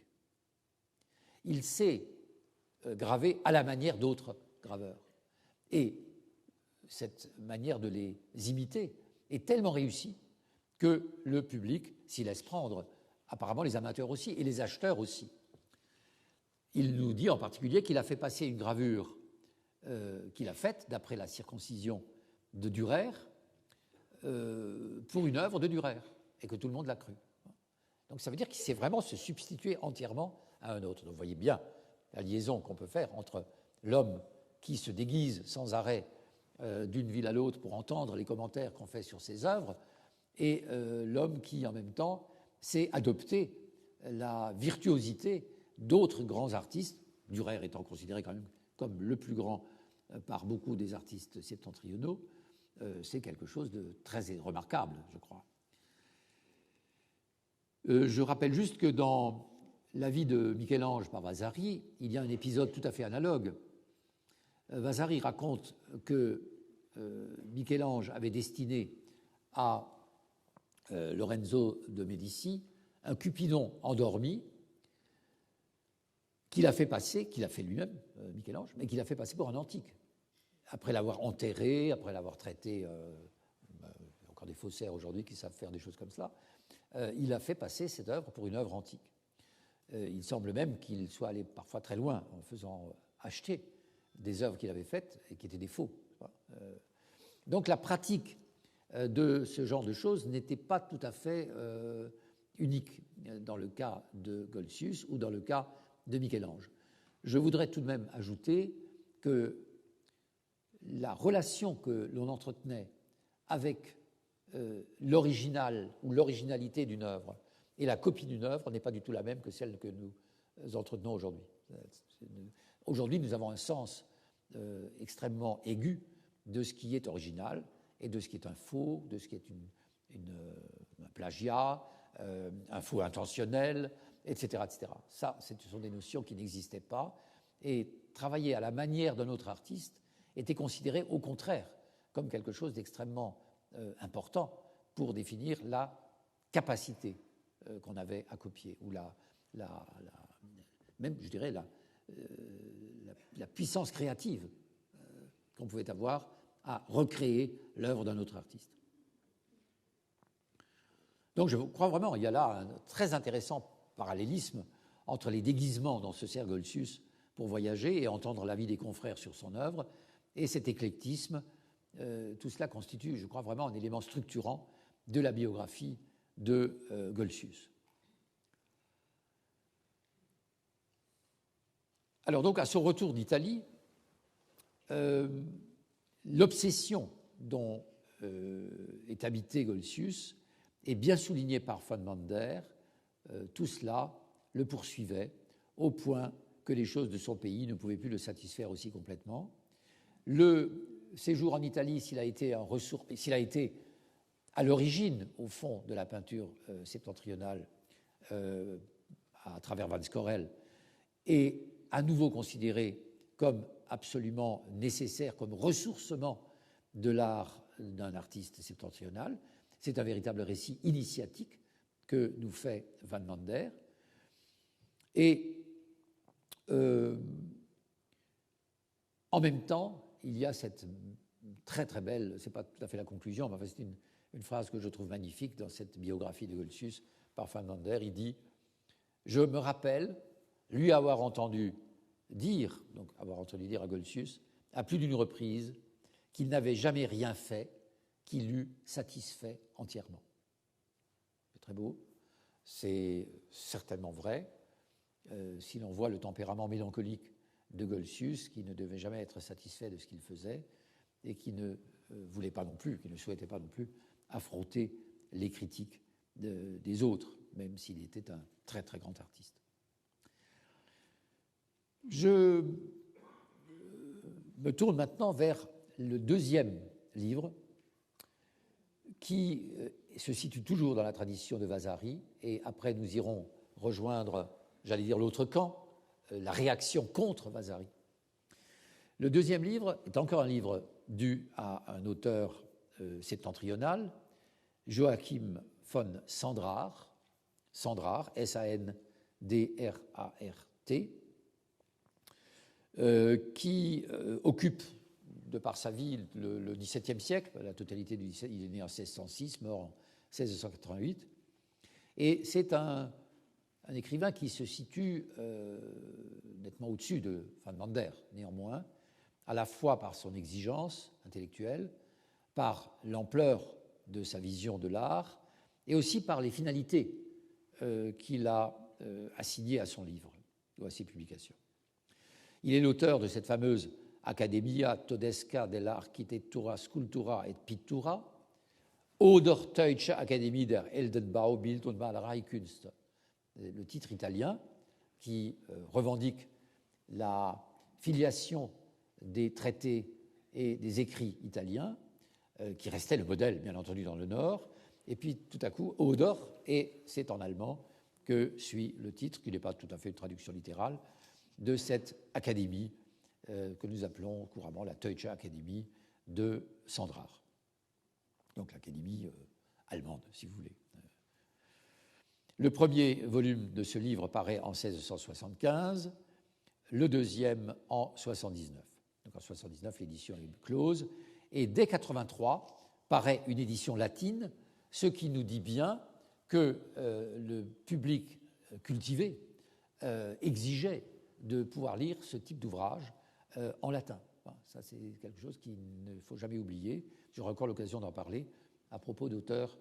Il sait graver à la manière d'autres graveurs. Et cette manière de les imiter est tellement réussie que le public s'y laisse prendre, apparemment les amateurs aussi, et les acheteurs aussi. Il nous dit en particulier qu'il a fait passer une gravure qu'il a faite d'après la circoncision de Dürer pour une œuvre de Dürer, et que tout le monde l'a cru. Donc ça veut dire qu'il sait vraiment se substituer entièrement à un autre. Donc vous voyez bien la liaison qu'on peut faire entre l'homme qui se déguise sans arrêt d'une ville à l'autre pour entendre les commentaires qu'on fait sur ses œuvres et l'homme qui, en même temps, sait adopter la virtuosité d'autres grands artistes, Dürer étant considéré quand même comme le plus grand par beaucoup des artistes septentrionaux. C'est quelque chose de très remarquable, je crois. Je rappelle juste que dans la vie de Michel-Ange par Vasari, il y a un épisode tout à fait analogue. Vasari raconte que Michel-Ange avait destiné à Lorenzo de Médicis un Cupidon endormi qu'il a fait passer, qu'il a fait lui-même, Michel-Ange, mais qu'il a fait passer pour un antique. Après l'avoir enterré, après l'avoir traité, il y a encore des faussaires aujourd'hui qui savent faire des choses comme cela, il a fait passer cette œuvre pour une œuvre antique. Il semble même qu'il soit allé parfois très loin en faisant acheter des œuvres qu'il avait faites et qui étaient des faux. Donc la pratique de ce genre de choses n'était pas tout à fait unique dans le cas de Goltzius ou dans le cas de Michel-Ange. Je voudrais tout de même ajouter que la relation que l'on entretenait avec l'original ou l'originalité d'une œuvre et la copie d'une œuvre n'est pas du tout la même que celle que nous entretenons aujourd'hui. Aujourd'hui, nous avons un sens extrêmement aigu de ce qui est original et de ce qui est un faux, de ce qui est un plagiat, un faux intentionnel, etc., etc. Ça, ce sont des notions qui n'existaient pas. Et travailler à la manière d'un autre artiste était considéré, au contraire, comme quelque chose d'extrêmement important pour définir la capacité qu'on avait à copier, ou même, je dirais, la puissance créative qu'on pouvait avoir à recréer l'œuvre d'un autre artiste. Donc je crois vraiment qu'il y a là un très intéressant parallélisme entre les déguisements dont se sert Goltzius pour voyager et entendre l'avis des confrères sur son œuvre et cet éclectisme tout cela constitue, je crois, vraiment un élément structurant de la biographie de Goltzius. Alors donc, à son retour d'Italie, l'obsession dont est habité Goltzius est bien soulignée par von Mander. Tout cela le poursuivait au point que les choses de son pays ne pouvaient plus le satisfaire aussi complètement. Le séjour en Italie, s'il a été à l'origine, au fond, de la peinture septentrionale à travers Van Scorel, est à nouveau considéré comme absolument nécessaire, comme ressourcement de l'art d'un artiste septentrional. C'est un véritable récit initiatique que nous fait Van Mander. Et en même temps, il y a cette très très belle, c'est pas tout à fait la conclusion, mais enfin c'est une phrase que je trouve magnifique dans cette biographie de Goltzius par Van Mander. Il dit « Je me rappelle lui avoir entendu dire à Goltzius à plus d'une reprise qu'il n'avait jamais rien fait qui l'eût satisfait entièrement. » C'est très beau, c'est certainement vrai. Si l'on voit le tempérament mélancolique de Goltzius, qui ne devait jamais être satisfait de ce qu'il faisait et qui ne voulait pas non plus, qui ne souhaitait pas non plus affronter les critiques des autres, même s'il était un très très grand artiste. Je me tourne maintenant vers le deuxième livre qui se situe toujours dans la tradition de Vasari, et après nous irons rejoindre, j'allais dire, l'autre camp, la réaction contre Vasari. Le deuxième livre est encore un livre dû à un auteur septentrional, Joachim von Sandrart, S-A-N-D-R-A-R-T, qui occupe, de par sa vie, le XVIIe siècle, la totalité du XVIIe, il est né en 1606, mort en 1688, et c'est un écrivain qui se situe nettement au-dessus de Van Mander, néanmoins, à la fois par son exigence intellectuelle, par l'ampleur de sa vision de l'art, et aussi par les finalités qu'il a assignées à son livre ou à ses publications. Il est l'auteur de cette fameuse Academia Todesca dell'Architettura, Sculptura et Pittura, Oder Deutsche Akademie der Heldenbau, Bild und Malerei Kunst, le titre italien qui revendique la filiation des traités et des écrits italiens, qui restait le modèle, bien entendu, dans le Nord. Et puis, tout à coup, Oder, et c'est en allemand que suit le titre, qui n'est pas tout à fait une traduction littérale, de cette académie que nous appelons couramment la Deutsche Akademie de Sandrart. Donc l'académie allemande, si vous voulez. Le premier volume de ce livre paraît en 1675, le deuxième en 79. Donc en 79, l'édition est close. Et dès 83, paraît une édition latine, ce qui nous dit bien que le public cultivé exigeait de pouvoir lire ce type d'ouvrage en latin. Enfin, ça, c'est quelque chose qu'il ne faut jamais oublier. J'aurai encore l'occasion d'en parler à propos d'auteurs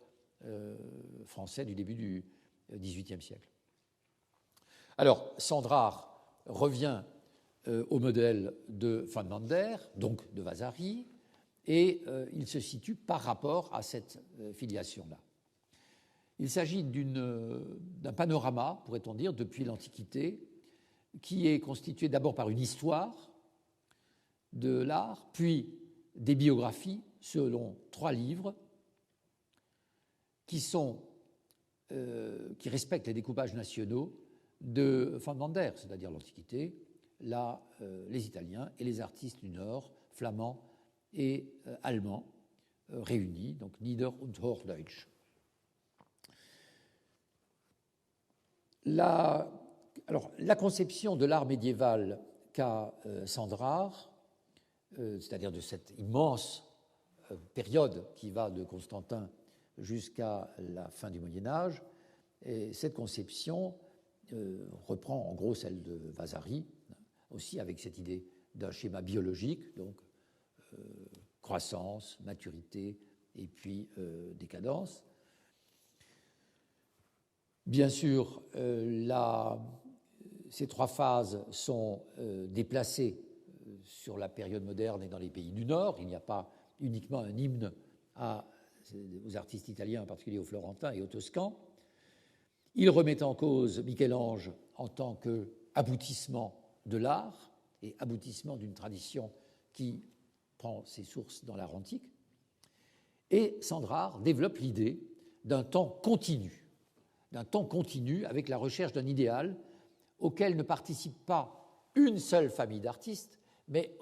français du début du XVIIIe siècle. Alors, Sandrart revient au modèle de Van Mander, donc de Vasari, et il se situe par rapport à cette filiation-là. Il s'agit d'un panorama, pourrait-on dire, depuis l'Antiquité, qui est constitué d'abord par une histoire de l'art, puis des biographies selon 3 livres qui respectent les découpages nationaux de Van Mander, c'est-à-dire l'Antiquité, les Italiens et les artistes du Nord, flamands et allemands, réunis, donc Nieder- und Hochdeutsch. La conception de l'art médiéval qu'a Sandrart, c'est-à-dire de cette immense période qui va de Constantin jusqu'à la fin du Moyen-Âge, cette conception reprend en gros celle de Vasari, aussi avec cette idée d'un schéma biologique, donc croissance, maturité et puis décadence. Bien sûr, ces trois phases sont déplacées sur la période moderne et dans les pays du Nord. Il n'y a pas uniquement un hymne aux artistes italiens, en particulier aux Florentins et aux Toscans. Il remet en cause Michel-Ange en tant qu'aboutissement de l'art et aboutissement d'une tradition qui prend ses sources dans l'art antique. Et Sandrard développe l'idée d'un temps continu avec la recherche d'un idéal auquel ne participe pas une seule famille d'artistes, mais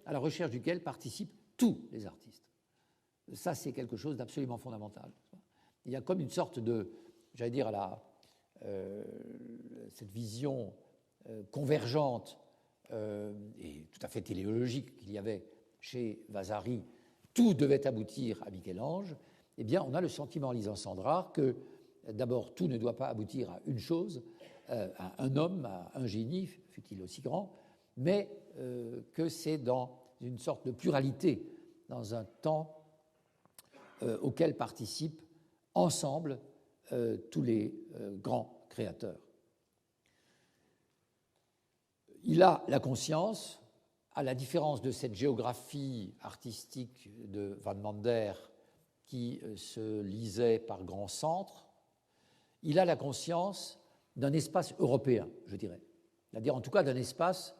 à la recherche duquel participent tous les artistes. Ça, c'est quelque chose d'absolument fondamental. Il y a comme une sorte de, j'allais dire, cette vision convergente et tout à fait téléologique qu'il y avait chez Vasari, tout devait aboutir à Michel-Ange. Eh bien, on a le sentiment en lisant Sandrard que, d'abord, tout ne doit pas aboutir à une chose, à un homme, à un génie, fût-il aussi grand, mais que c'est dans une sorte de pluralité, dans un temps auquel participent ensemble tous les grands créateurs. Il a la conscience, à la différence de cette géographie artistique de Van Mander qui se lisait par grands centres, il a la conscience d'un espace européen, je dirais. C'est-à-dire en tout cas d'un espace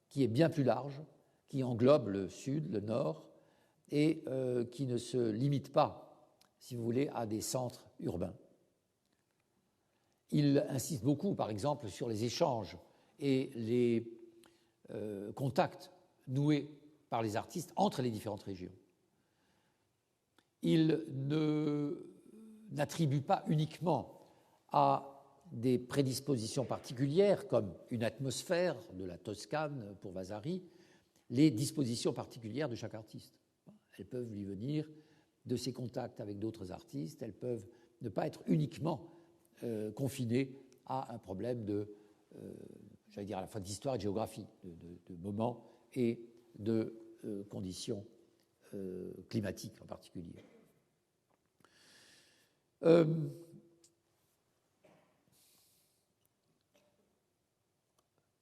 qui est bien plus large, qui englobe le sud, le nord, et qui ne se limite pas, si vous voulez, à des centres urbains. Il insiste beaucoup, par exemple, sur les échanges et les contacts noués par les artistes entre les différentes régions. Il n'attribue pas uniquement à des prédispositions particulières, comme une atmosphère de la Toscane pour Vasari, les dispositions particulières de chaque artiste. Elles peuvent lui venir de ses contacts avec d'autres artistes, elles peuvent ne pas être uniquement confinées à un problème j'allais dire à la fois d'histoire et de géographie, de moments et de conditions climatiques en particulier.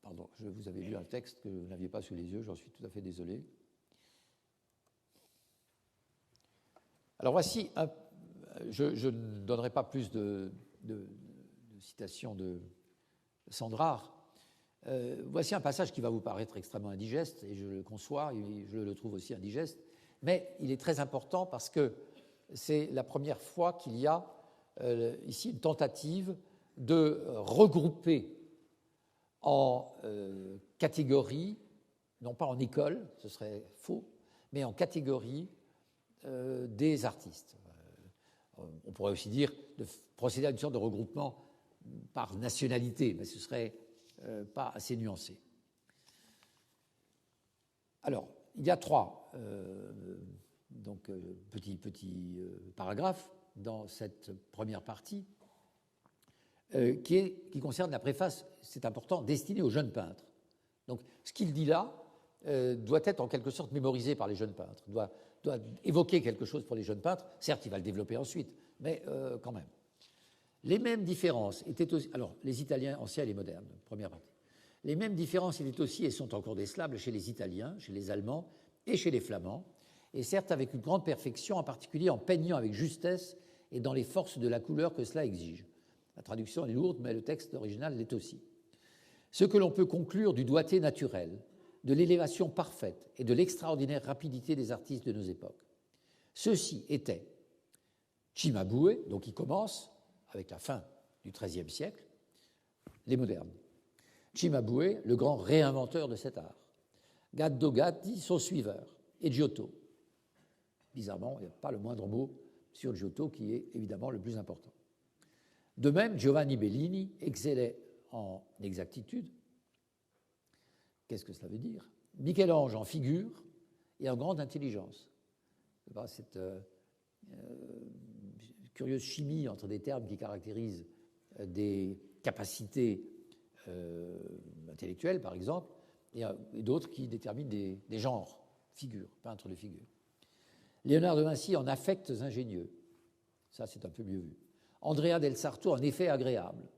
Pardon, je vous avais lu un texte que vous n'aviez pas sous les yeux, j'en suis tout à fait désolé. Alors voici, je ne donnerai pas plus de citations de Sandrard. Voici un passage qui va vous paraître extrêmement indigeste, et je le conçois, et je le trouve aussi indigeste, mais il est très important parce que c'est la première fois qu'il y a ici une tentative de regrouper en catégories, non pas en écoles, ce serait faux, mais en catégories des artistes. On pourrait aussi dire de procéder à une sorte de regroupement par nationalité, mais ce serait pas assez nuancé. Alors, il y a trois petits paragraphes dans cette première partie qui concerne la préface, c'est important, destinée aux jeunes peintres. Donc, ce qu'il dit là doit être en quelque sorte mémorisé par les jeunes peintres, doit évoquer quelque chose pour les jeunes peintres. Certes, il va le développer ensuite, mais quand même. Les mêmes différences étaient aussi... Alors, les Italiens anciens et les modernes, première partie. Les mêmes différences étaient aussi et sont encore décelables chez les Italiens, chez les Allemands et chez les Flamands, et certes avec une grande perfection, en particulier en peignant avec justesse et dans les forces de la couleur que cela exige. La traduction est lourde, mais le texte original l'est aussi. Ce que l'on peut conclure du doigté naturel, de l'élévation parfaite et de l'extraordinaire rapidité des artistes de nos époques. Ceux-ci étaient Cimabue, donc il commence avec la fin du XIIIe siècle, les modernes. Cimabue, le grand réinventeur de cet art. Gaddo Gaddi, son suiveur, et Giotto. Bizarrement, il n'y a pas le moindre mot sur Giotto, qui est évidemment le plus important. De même, Giovanni Bellini excellait en exactitude. Qu'est-ce que cela veut dire? Michel-Ange en figure et en grande intelligence. Cette curieuse chimie entre des termes qui caractérisent des capacités intellectuelles, par exemple, et d'autres qui déterminent des genres, figures, peintre de figures. Léonard de Vinci en affects ingénieux. Ça, c'est un peu mieux vu. Andrea del Sarto en effets agréables.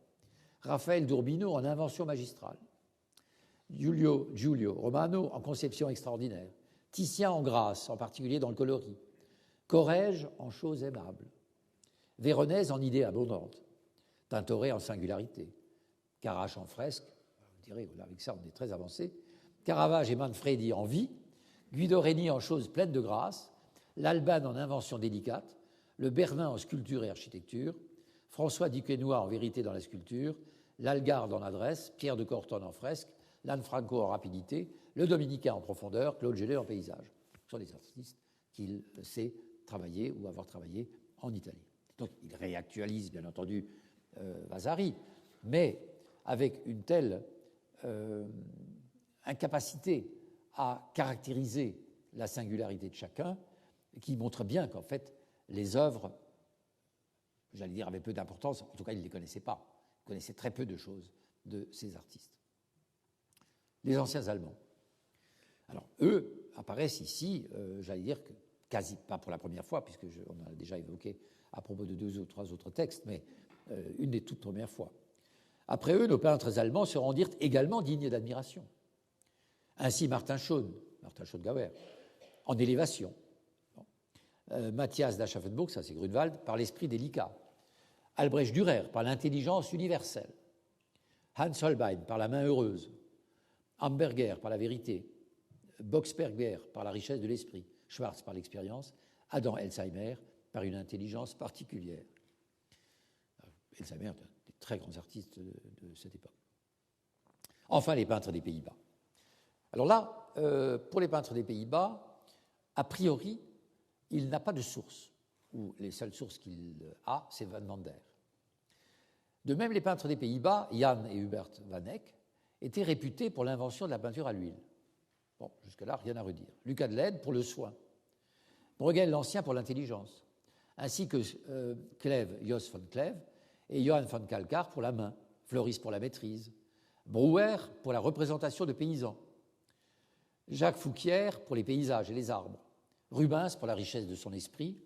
Raphaël d'Urbino en invention magistrale. Giulio Romano en conception extraordinaire. Titien en grâce, en particulier dans le coloris. Corrège en choses aimables. Véronèse en idées abondantes. Tintoret en singularité. Carache en fresque. Vous direz, avec ça, on est très avancé. Caravage et Manfredi en vie. Guido Reni en choses pleines de grâce. L'Albane en invention délicate. Le Bernin en sculpture et architecture. François Duquesnoy en vérité dans la sculpture. L'Algarde en adresse. Pierre de Cortone en fresque. Lanfranco en rapidité. Le Dominicain en profondeur. Claude Gelée en paysage. Ce sont les artistes qu'il sait travailler ou avoir travaillé en Italie. Donc, il réactualise, bien entendu, Vasari, mais avec une telle incapacité à caractériser la singularité de chacun, qui montre bien qu'en fait, les œuvres, j'allais dire, avaient peu d'importance, en tout cas, il ne les connaissait pas. Il connaissait très peu de choses de ces artistes. Les anciens Allemands. Alors, eux apparaissent ici, j'allais dire, que quasi pas pour la première fois, puisque on a déjà évoqué à propos de 2 ou 3 autres textes, mais une des toutes premières fois. Après eux, nos peintres allemands se rendirent également dignes d'admiration. Ainsi Martin Schoongauer, en élévation. Matthias d'Aschaffenburg, ça c'est Grunewald, par l'esprit délicat. Albrecht Dürer, par l'intelligence universelle. Hans Holbein, par la main heureuse. Amberger, par la vérité. Boxberger, par la richesse de l'esprit. Schwarz, par l'expérience. Adam Elsheimer, par une intelligence particulière. Elsheimer, des très grands artistes de cette époque. Enfin, les peintres des Pays-Bas. Alors là, pour les peintres des Pays-Bas, a priori, il n'a pas de source, ou les seules sources qu'il a, c'est Van Mander. De même, les peintres des Pays-Bas, Jan et Hubert van Eyck, étaient réputés pour l'invention de la peinture à l'huile. Bon, jusque-là, rien à redire. Lucas de Leyde pour le soin. Bruegel l'Ancien pour l'intelligence, ainsi que Clèves, Jos von Clèves, et Johann von Kalkar pour la main, Floris pour la maîtrise, Brouwer pour la représentation de paysans, Jacques Fouquier pour les paysages et les arbres, Rubens pour la richesse de son esprit,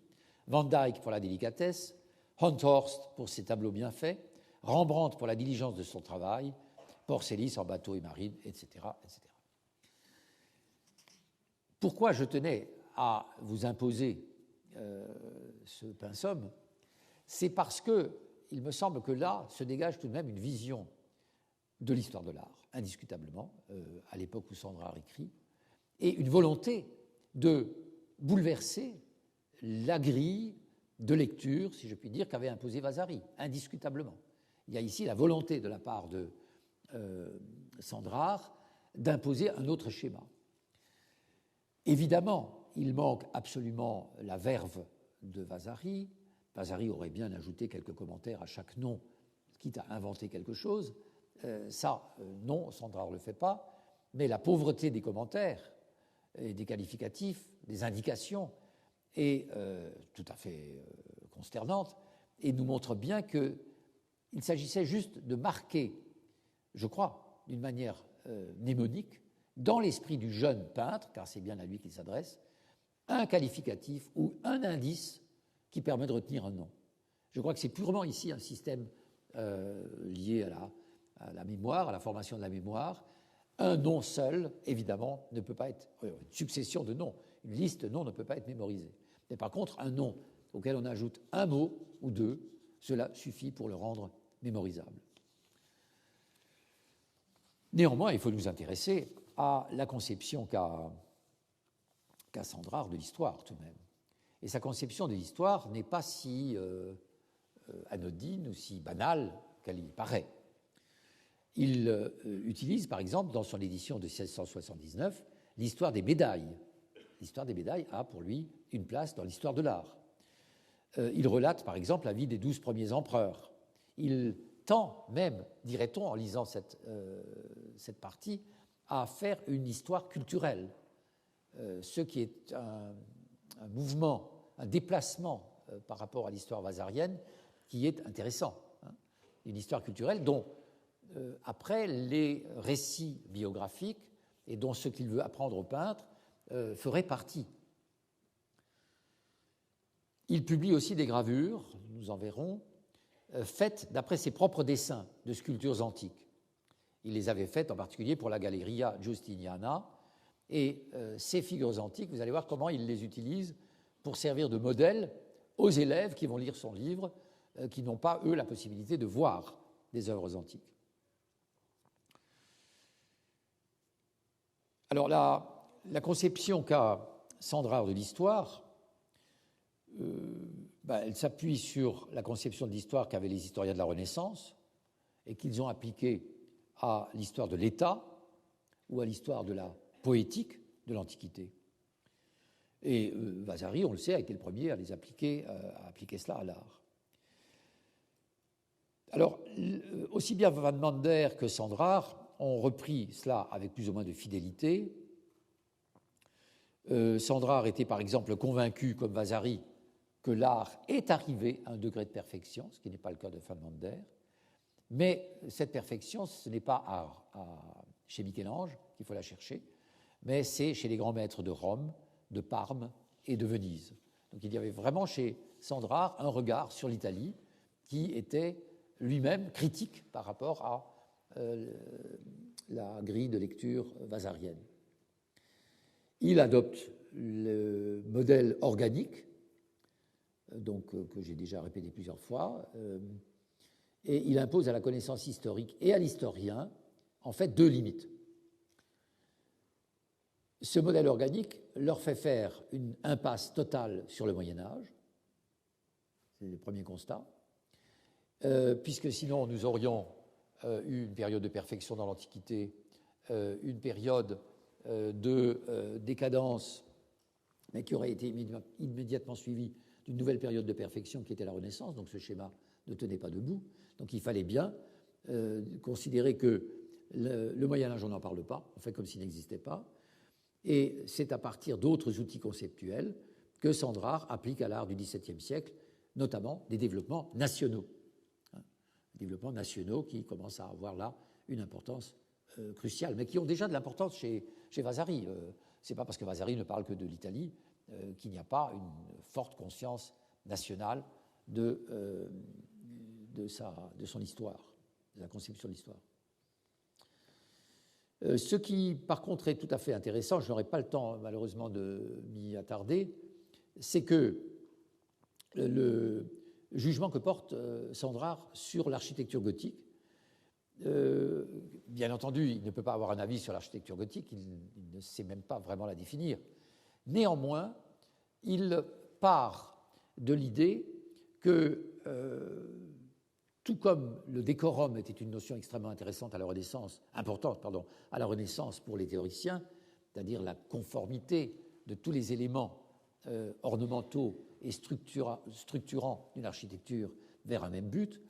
Van Dyck pour la délicatesse, Honthorst pour ses tableaux bien faits, Rembrandt pour la diligence de son travail, Porcélis en bateau et marine, etc., etc. Pourquoi je tenais à vous imposer ce pensum, c'est parce qu'il me semble que là se dégage tout de même une vision de l'histoire de l'art, indiscutablement, à l'époque où Sandrard écrit, et une volonté de bouleverser la grille de lecture, si je puis dire, qu'avait imposé Vasari, indiscutablement. Il y a ici la volonté de la part de Sandrard d'imposer un autre schéma. Évidemment, il manque absolument la verve de Vasari. Vasari aurait bien ajouté quelques commentaires à chaque nom, quitte à inventer quelque chose. Non, Sandrard ne le fait pas. Mais la pauvreté des commentaires et des qualificatifs, des indications, est tout à fait consternante et nous montre bien qu'il s'agissait juste de marquer, je crois, d'une manière mnémonique, dans l'esprit du jeune peintre, car c'est bien à lui qu'il s'adresse, un qualificatif ou un indice qui permet de retenir un nom. Je crois que c'est purement ici un système lié à la mémoire, à la formation de la mémoire. Un nom seul, évidemment, ne peut pas être une succession de noms. Une liste de noms ne peut pas être mémorisée. Mais par contre, un nom auquel on ajoute un mot ou deux, cela suffit pour le rendre mémorisable. Néanmoins, il faut nous intéresser à la conception qu'a Sandrard de l'histoire, tout de même. Et sa conception de l'histoire n'est pas si anodine ou si banale qu'elle y paraît. Il utilise, par exemple, dans son édition de 1679, l'histoire des médailles. L'histoire des médailles a, pour lui, une place dans l'histoire de l'art. Il relate, par exemple, la vie des 12 premiers empereurs. Il tend même, dirait-on, en lisant cette partie, à faire une histoire culturelle, ce qui est un mouvement, un déplacement par rapport à l'histoire vasarienne qui est intéressant. Une histoire culturelle dont, après, les récits biographiques et dont ce qu'il veut apprendre aux peintres ferait partie. Il publie aussi des gravures, nous en verrons, faites d'après ses propres dessins de sculptures antiques. Il les avait faites en particulier pour la Galleria Giustiniana, et ces figures antiques, vous allez voir comment il les utilise pour servir de modèle aux élèves qui vont lire son livre, qui n'ont pas, eux, la possibilité de voir des œuvres antiques. Alors, la conception qu'a Sandrard de l'histoire, elle s'appuie sur la conception de l'histoire qu'avaient les historiens de la Renaissance et qu'ils ont appliquée à l'histoire de l'État ou à l'histoire de la poétique de l'Antiquité. Et Vasari, on le sait, a été le premier à appliquer cela à l'art. Alors, aussi bien Van Mander que Sandrard ont repris cela avec plus ou moins de fidélité. Sandrard était par exemple convaincu, comme Vasari, que l'art est arrivé à un degré de perfection, ce qui n'est pas le cas de Van Mander. Mais cette perfection, ce n'est pas chez Michel-Ange qu'il faut la chercher, mais c'est chez les grands maîtres de Rome, de Parme et de Venise. Donc il y avait vraiment chez Sandrard un regard sur l'Italie qui était lui-même critique par rapport à la grille de lecture vasarienne. Il adopte le modèle organique, que j'ai déjà répété plusieurs fois, et il impose à la connaissance historique et à l'historien, en fait, deux limites. Ce modèle organique leur fait faire une impasse totale sur le Moyen-Âge, c'est le premier constat, puisque sinon nous aurions eu une période de perfection dans l'Antiquité, une période de décadence, mais qui aurait été immédiatement suivie d'une nouvelle période de perfection qui était la Renaissance, donc ce schéma ne tenait pas debout. Donc il fallait bien considérer que le Moyen-Âge, on n'en parle pas, on fait comme s'il n'existait pas, et c'est à partir d'autres outils conceptuels que Sandrard applique à l'art du XVIIe siècle, notamment des développements nationaux. Des développements nationaux qui commencent à avoir là une importance cruciale, mais qui ont déjà de l'importance chez Vasari. Ce n'est pas parce que Vasari ne parle que de l'Italie qu'il n'y a pas une forte conscience nationale de son histoire, de la conception de l'histoire. Ce qui, par contre, est tout à fait intéressant, je n'aurai pas le temps, malheureusement, de m'y attarder, c'est que le jugement que porte Sandrard sur l'architecture gothique, bien entendu, il ne peut pas avoir un avis sur l'architecture gothique, il ne sait même pas vraiment la définir. Néanmoins, il part de l'idée que tout comme le décorum était une notion extrêmement intéressante à la Renaissance, importante, à la Renaissance pour les théoriciens, c'est-à-dire la conformité de tous les éléments ornementaux et structurants d'une architecture vers un même but,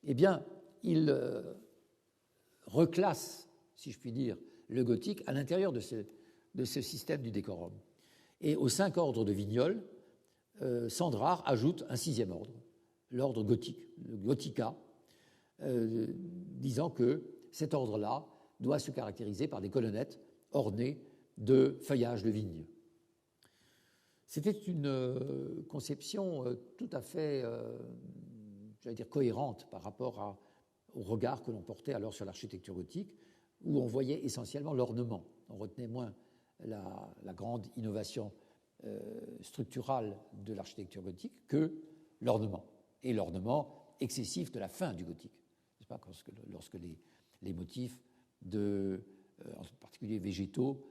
eh bien, il reclasse, si je puis dire, le gothique à l'intérieur de ce système du décorum. Et aux 5 ordres de Vignole, Sandrard ajoute un 6e ordre, l'ordre gothique, le Gothica, disant que cet ordre-là doit se caractériser par des colonnettes ornées de feuillages de vigne. C'était une conception tout à fait, j'allais dire, cohérente par rapport au regard que l'on portait alors sur l'architecture gothique, où on voyait essentiellement l'ornement. On retenait moins la grande innovation structurale de l'architecture gothique que l'ornement, et l'ornement excessif de la fin du gothique, n'est-ce pas, lorsque les motifs, en particulier végétaux,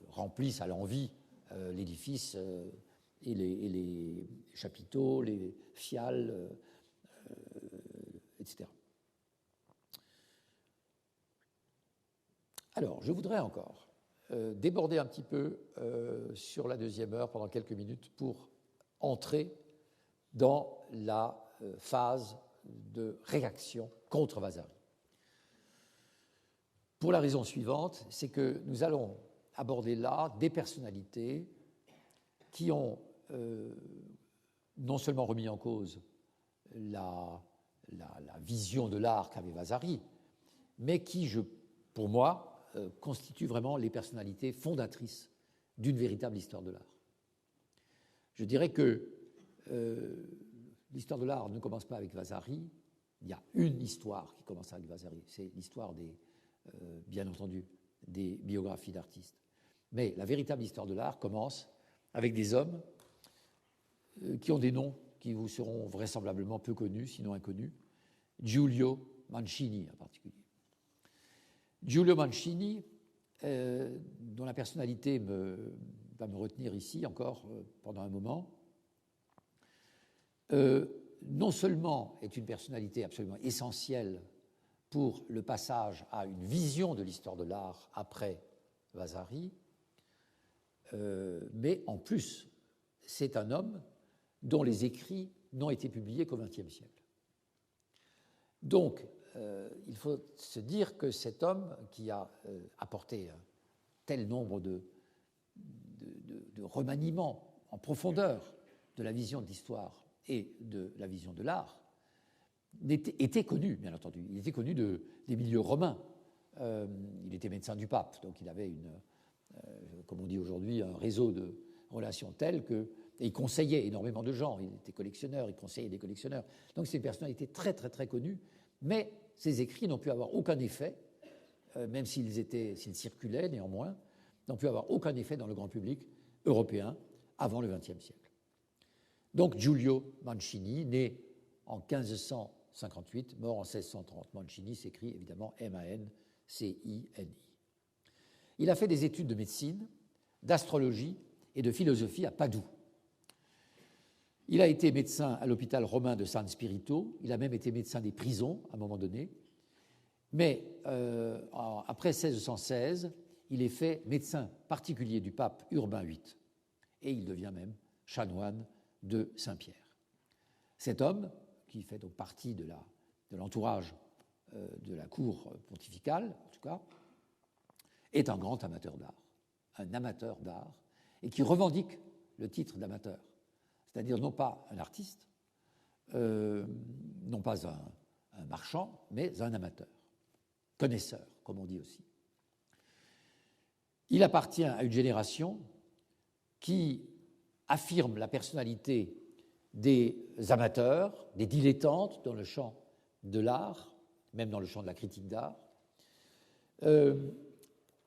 remplissent à l'envi l'édifice et les chapiteaux, les fiales, etc. Alors, je voudrais encore déborder un petit peu sur la deuxième heure pendant quelques minutes pour entrer dans la phase de réaction contre Vasari. Pour la raison suivante, c'est que nous allons aborder là des personnalités qui ont non seulement remis en cause la vision de l'art qu'avait Vasari, mais qui, pour moi, constituent vraiment les personnalités fondatrices d'une véritable histoire de l'art. Je dirais que l'histoire de l'art ne commence pas avec Vasari. Il y a une histoire qui commence avec Vasari, c'est l'histoire bien entendu, des biographies d'artistes. Mais la véritable histoire de l'art commence avec des hommes qui ont des noms qui vous seront vraisemblablement peu connus, sinon inconnus. Giulio Mancini en particulier. Giulio Mancini, dont la personnalité va me retenir ici encore pendant un moment, non seulement est une personnalité absolument essentielle pour le passage à une vision de l'histoire de l'art après Vasari, mais en plus, c'est un homme dont les écrits n'ont été publiés qu'au XXe siècle. Donc, il faut se dire que cet homme qui a apporté un tel nombre de remaniements en profondeur de la vision de l'histoire et de la vision de l'art était connu, bien entendu. Il était connu des milieux romains. Il était médecin du pape, donc il avait comme on dit aujourd'hui, un réseau de relations tel que... Et il conseillait énormément de gens. Il était collectionneur, il conseillait des collectionneurs. Donc c'est une personnalité très, très, très connue. Mais ses écrits n'ont pu avoir aucun effet, même s'ils circulaient néanmoins, n'ont pu avoir aucun effet dans le grand public européen avant le XXe siècle. Donc Giulio Mancini, né en 1558, mort en 1630. Mancini s'écrit évidemment Mancini. Il a fait des études de médecine, d'astrologie et de philosophie à Padoue. Il a été médecin à l'hôpital romain de San Spirito, il a même été médecin des prisons à un moment donné, mais après 1616, il est fait médecin particulier du pape Urbain VIII et il devient même chanoine de Saint-Pierre. Cet homme, qui fait donc partie de l'entourage de la cour pontificale, en tout cas, est un grand amateur d'art, et qui revendique le titre d'amateur, c'est-à-dire non pas un artiste, non pas un marchand, mais un amateur, connaisseur, comme on dit aussi. Il appartient à une génération qui affirme la personnalité des amateurs, des dilettantes dans le champ de l'art, même dans le champ de la critique d'art,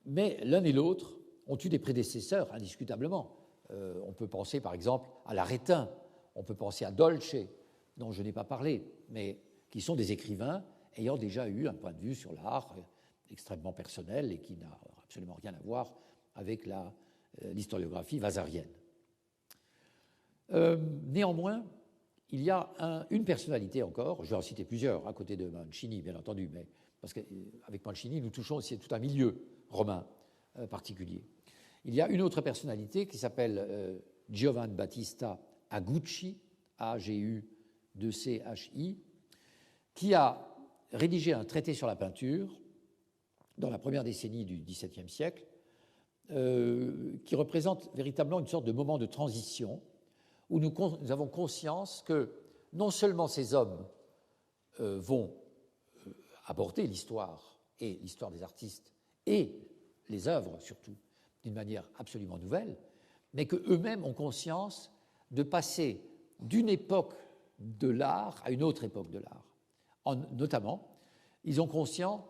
mais l'un et l'autre ont eu des prédécesseurs, indiscutablement. On peut penser par exemple à l'Arétin, on peut penser à Dolce, dont je n'ai pas parlé, mais qui sont des écrivains ayant déjà eu un point de vue sur l'art extrêmement personnel et qui n'a absolument rien à voir avec l'historiographie vasarienne. Néanmoins, il y a une personnalité encore, je vais en citer plusieurs, à côté de Mancini, bien entendu, mais parce qu'avec Mancini, nous touchons aussi tout un milieu romain particulier. Il y a une autre personnalité qui s'appelle Giovan Battista Agucci, A-G-U-2-C-H-I, qui a rédigé un traité sur la peinture dans la première décennie du XVIIe siècle, qui représente véritablement une sorte de moment de transition où nous avons conscience que non seulement ces hommes vont aborder l'histoire et l'histoire des artistes et les œuvres surtout d'une manière absolument nouvelle, mais qu'eux-mêmes ont conscience de passer d'une époque de l'art à une autre époque de l'art. Notamment, ils ont conscience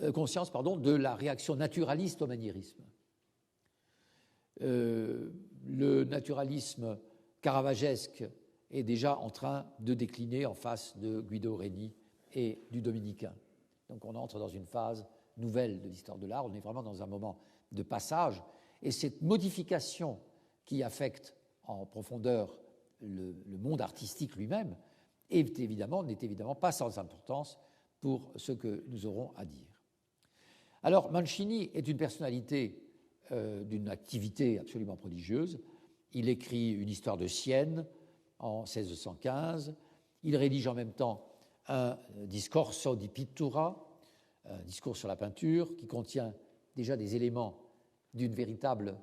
de la réaction naturaliste au maniérisme. Le naturalisme caravagesque est déjà en train de décliner en face de Guido Reni et du dominicain. Donc on entre dans une phase nouvelle de l'histoire de l'art, on est vraiment dans un moment de passage, et cette modification qui affecte en profondeur le monde artistique lui-même n'est évidemment pas sans importance pour ce que nous aurons à dire. Alors Mancini est une personnalité d'une activité absolument prodigieuse. Il écrit une histoire de Sienne en 1615, il rédige en même temps un Discorso di Pittura, un discours sur la peinture qui contient déjà des éléments d'une véritable,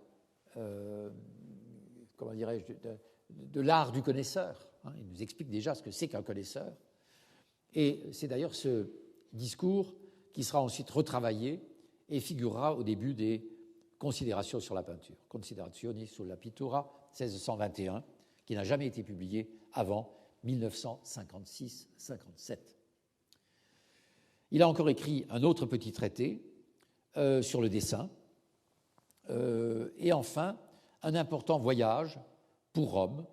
comment dirais-je, de l'art du connaisseur. Il nous explique déjà ce que c'est qu'un connaisseur. Et c'est d'ailleurs ce discours qui sera ensuite retravaillé et figurera au début des Considérations sur la peinture, Considerazioni sulla pittura, 1621, qui n'a jamais été publié avant 1956-57. Il a encore écrit un autre petit traité sur le dessin, et enfin un important voyage pour Rome,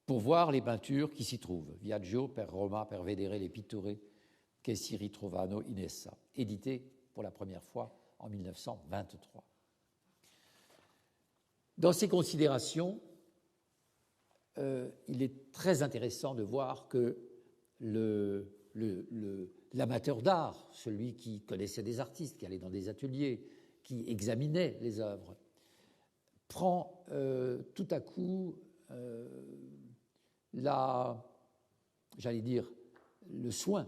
pour voir les peintures qui s'y trouvent. Viaggio per Roma per vedere le pitture che si ritrovano in essa, édité pour la première fois en 1923. Dans ces considérations, il est très intéressant de voir que l'amateur d'art, celui qui connaissait des artistes, qui allait dans des ateliers, qui examinait les œuvres, prend tout à coup j'allais dire, le soin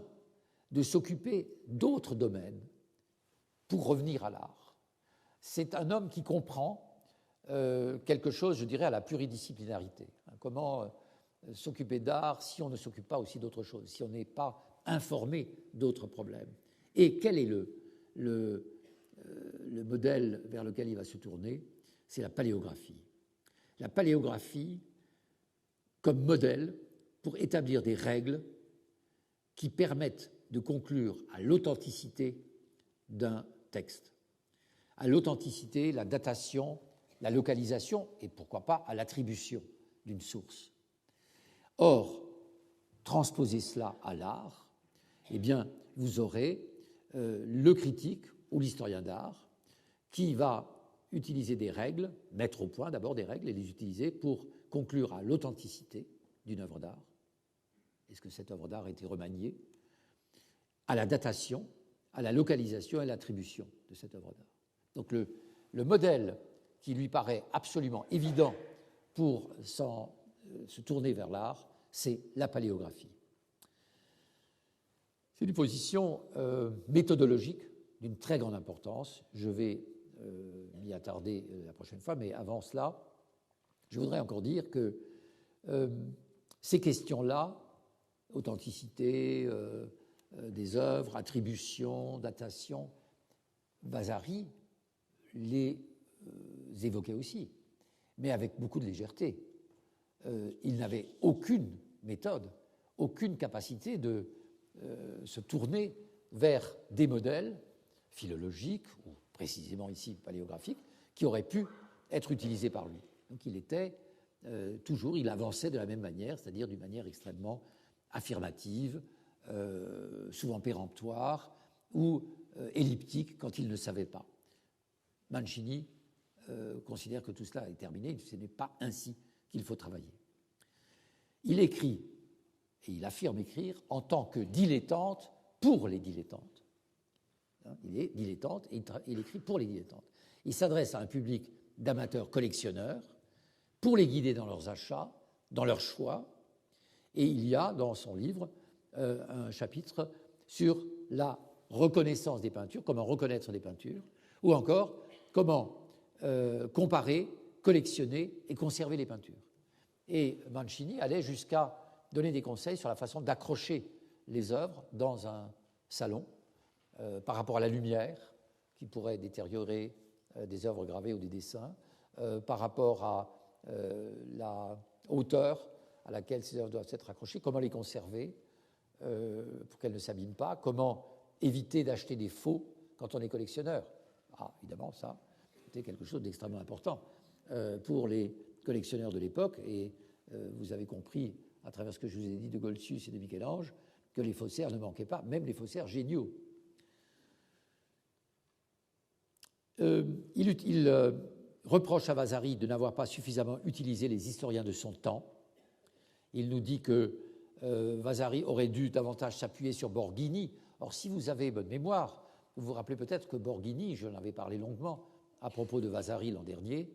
de s'occuper d'autres domaines pour revenir à l'art. C'est un homme qui comprend quelque chose, je dirais, à la pluridisciplinarité. Comment s'occuper d'art si on ne s'occupe pas aussi d'autres choses, si on n'est pas informé d'autres problèmes. Et quel est le modèle vers lequel il va se tourner? C'est la paléographie. La paléographie comme modèle pour établir des règles qui permettent de conclure à l'authenticité d'un texte, à l'authenticité, la datation, la localisation et pourquoi pas à l'attribution d'une source. Or, transposer cela à l'art, eh bien, vous aurez le critique ou l'historien d'art qui va utiliser des règles, mettre au point d'abord des règles et les utiliser pour conclure à l'authenticité d'une œuvre d'art. Est-ce que cette œuvre d'art a été remaniée? À la datation, à la localisation et à l'attribution de cette œuvre d'art. Donc le modèle qui lui paraît absolument évident pour se tourner vers l'art, c'est la paléographie. C'est une position méthodologique d'une très grande importance. Je vais m'y attarder la prochaine fois, mais avant cela, je voudrais encore dire que ces questions-là, authenticité des œuvres, attribution, datation, Vasari les évoquait aussi, mais avec beaucoup de légèreté. Il n'avait aucune méthode, aucune capacité de se tourner vers des modèles philologiques, ou précisément ici paléographiques, qui auraient pu être utilisés par lui. Donc il était toujours, il avançait de la même manière, c'est-à-dire d'une manière extrêmement affirmative, souvent péremptoire ou elliptique quand il ne savait pas. Mancini considère que tout cela est terminé, ce n'est pas ainsi qu'il faut travailler. Il écrit, et il affirme écrire, en tant que dilettante pour les dilettantes. Il est dilettante et il écrit pour les dilettantes. Il s'adresse à un public d'amateurs collectionneurs pour les guider dans leurs achats, dans leurs choix, et il y a dans son livre un chapitre sur la reconnaissance des peintures, comment reconnaître des peintures, ou encore comment comparer, collectionner et conserver les peintures. Et Mancini allait jusqu'à donner des conseils sur la façon d'accrocher les œuvres dans un salon par rapport à la lumière qui pourrait détériorer des œuvres gravées ou des dessins, par rapport à la hauteur à laquelle ces œuvres doivent être accrochées, comment les conserver pour qu'elles ne s'abîment pas, comment éviter d'acheter des faux quand on est collectionneur. Ah, évidemment, ça, c'était quelque chose d'extrêmement important pour les collectionneurs de l'époque, et vous avez compris, à travers ce que je vous ai dit de Goltzius et de Michel-Ange, que les faussaires ne manquaient pas, même les faussaires géniaux. Il reproche à Vasari de n'avoir pas suffisamment utilisé les historiens de son temps. Il nous dit que Vasari aurait dû davantage s'appuyer sur Borghini. Or, si vous avez bonne mémoire, vous vous rappelez peut-être que Borghini, je l'avais parlé longuement à propos de Vasari l'an dernier,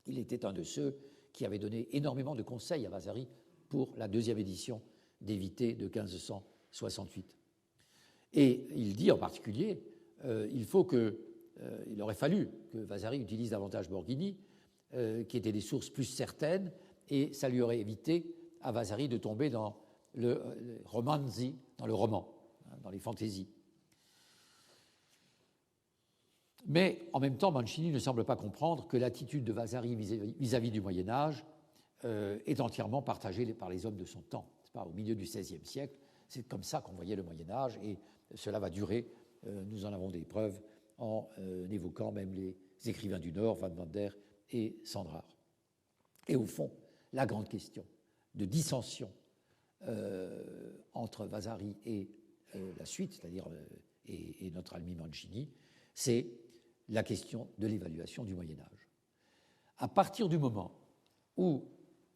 il était un de ceux qui avait donné énormément de conseils à Vasari pour la deuxième édition des Vitae de 1568. Et il dit en particulier, il aurait fallu que Vasari utilise davantage Borghini, qui étaient des sources plus certaines, et ça lui aurait évité à Vasari de tomber dans le romanzi, dans le roman, dans les fantaisies. Mais en même temps, Mancini ne semble pas comprendre que l'attitude de Vasari vis-à-vis du Moyen-Âge est entièrement partagé par les hommes de son temps. C'est pas, au milieu du XVIe siècle, c'est comme ça qu'on voyait le Moyen-Âge, et cela va durer. Nous en avons des preuves en évoquant même les écrivains du Nord, Van Mander et Sandrard. Et au fond, la grande question de dissension entre Vasari et la suite, c'est-à-dire et notre ami Mancini, c'est la question de l'évaluation du Moyen-Âge. À partir du moment où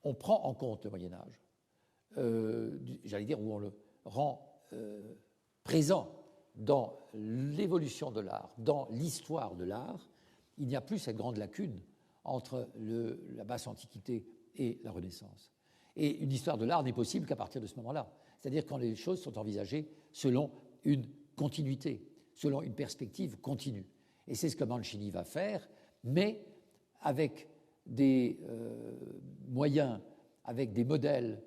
on prend en compte le Moyen-Âge, j'allais dire où on le rend présent dans l'évolution de l'art, dans l'histoire de l'art, il n'y a plus cette grande lacune entre la basse Antiquité et la Renaissance. Et une histoire de l'art n'est possible qu'à partir de ce moment-là. C'est-à-dire quand les choses sont envisagées selon une continuité, selon une perspective continue. Et c'est ce que Mancini va faire, mais avec des moyens, avec des modèles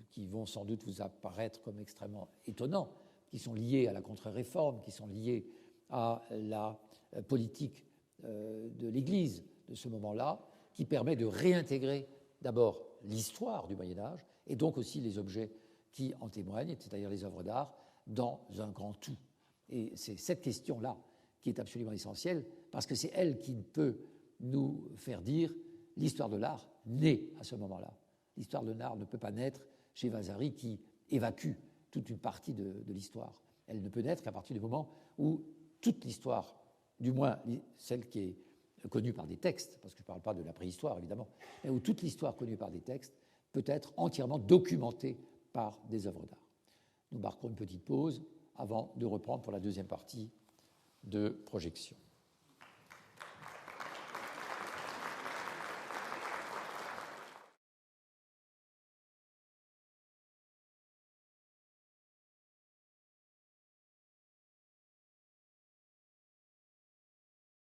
qui vont sans doute vous apparaître comme extrêmement étonnants, qui sont liés à la contre-réforme, qui sont liés à la politique de l'Église de ce moment-là, qui permet de réintégrer d'abord l'histoire du Moyen-Âge et donc aussi les objets qui en témoignent, c'est-à-dire les œuvres d'art, dans un grand tout. Et c'est cette question-là qui est absolument essentielle, parce que c'est elle qui peut nous faire dire l'histoire de l'art naît à ce moment-là. L'histoire de l'art ne peut pas naître chez Vasari qui évacue toute une partie de l'histoire. Elle ne peut naître qu'à partir du moment où toute l'histoire, du moins celle qui est connue par des textes, parce que je ne parle pas de la préhistoire évidemment, mais où toute l'histoire connue par des textes peut être entièrement documentée par des œuvres d'art. Nous marquons une petite pause avant de reprendre pour la deuxième partie de projection.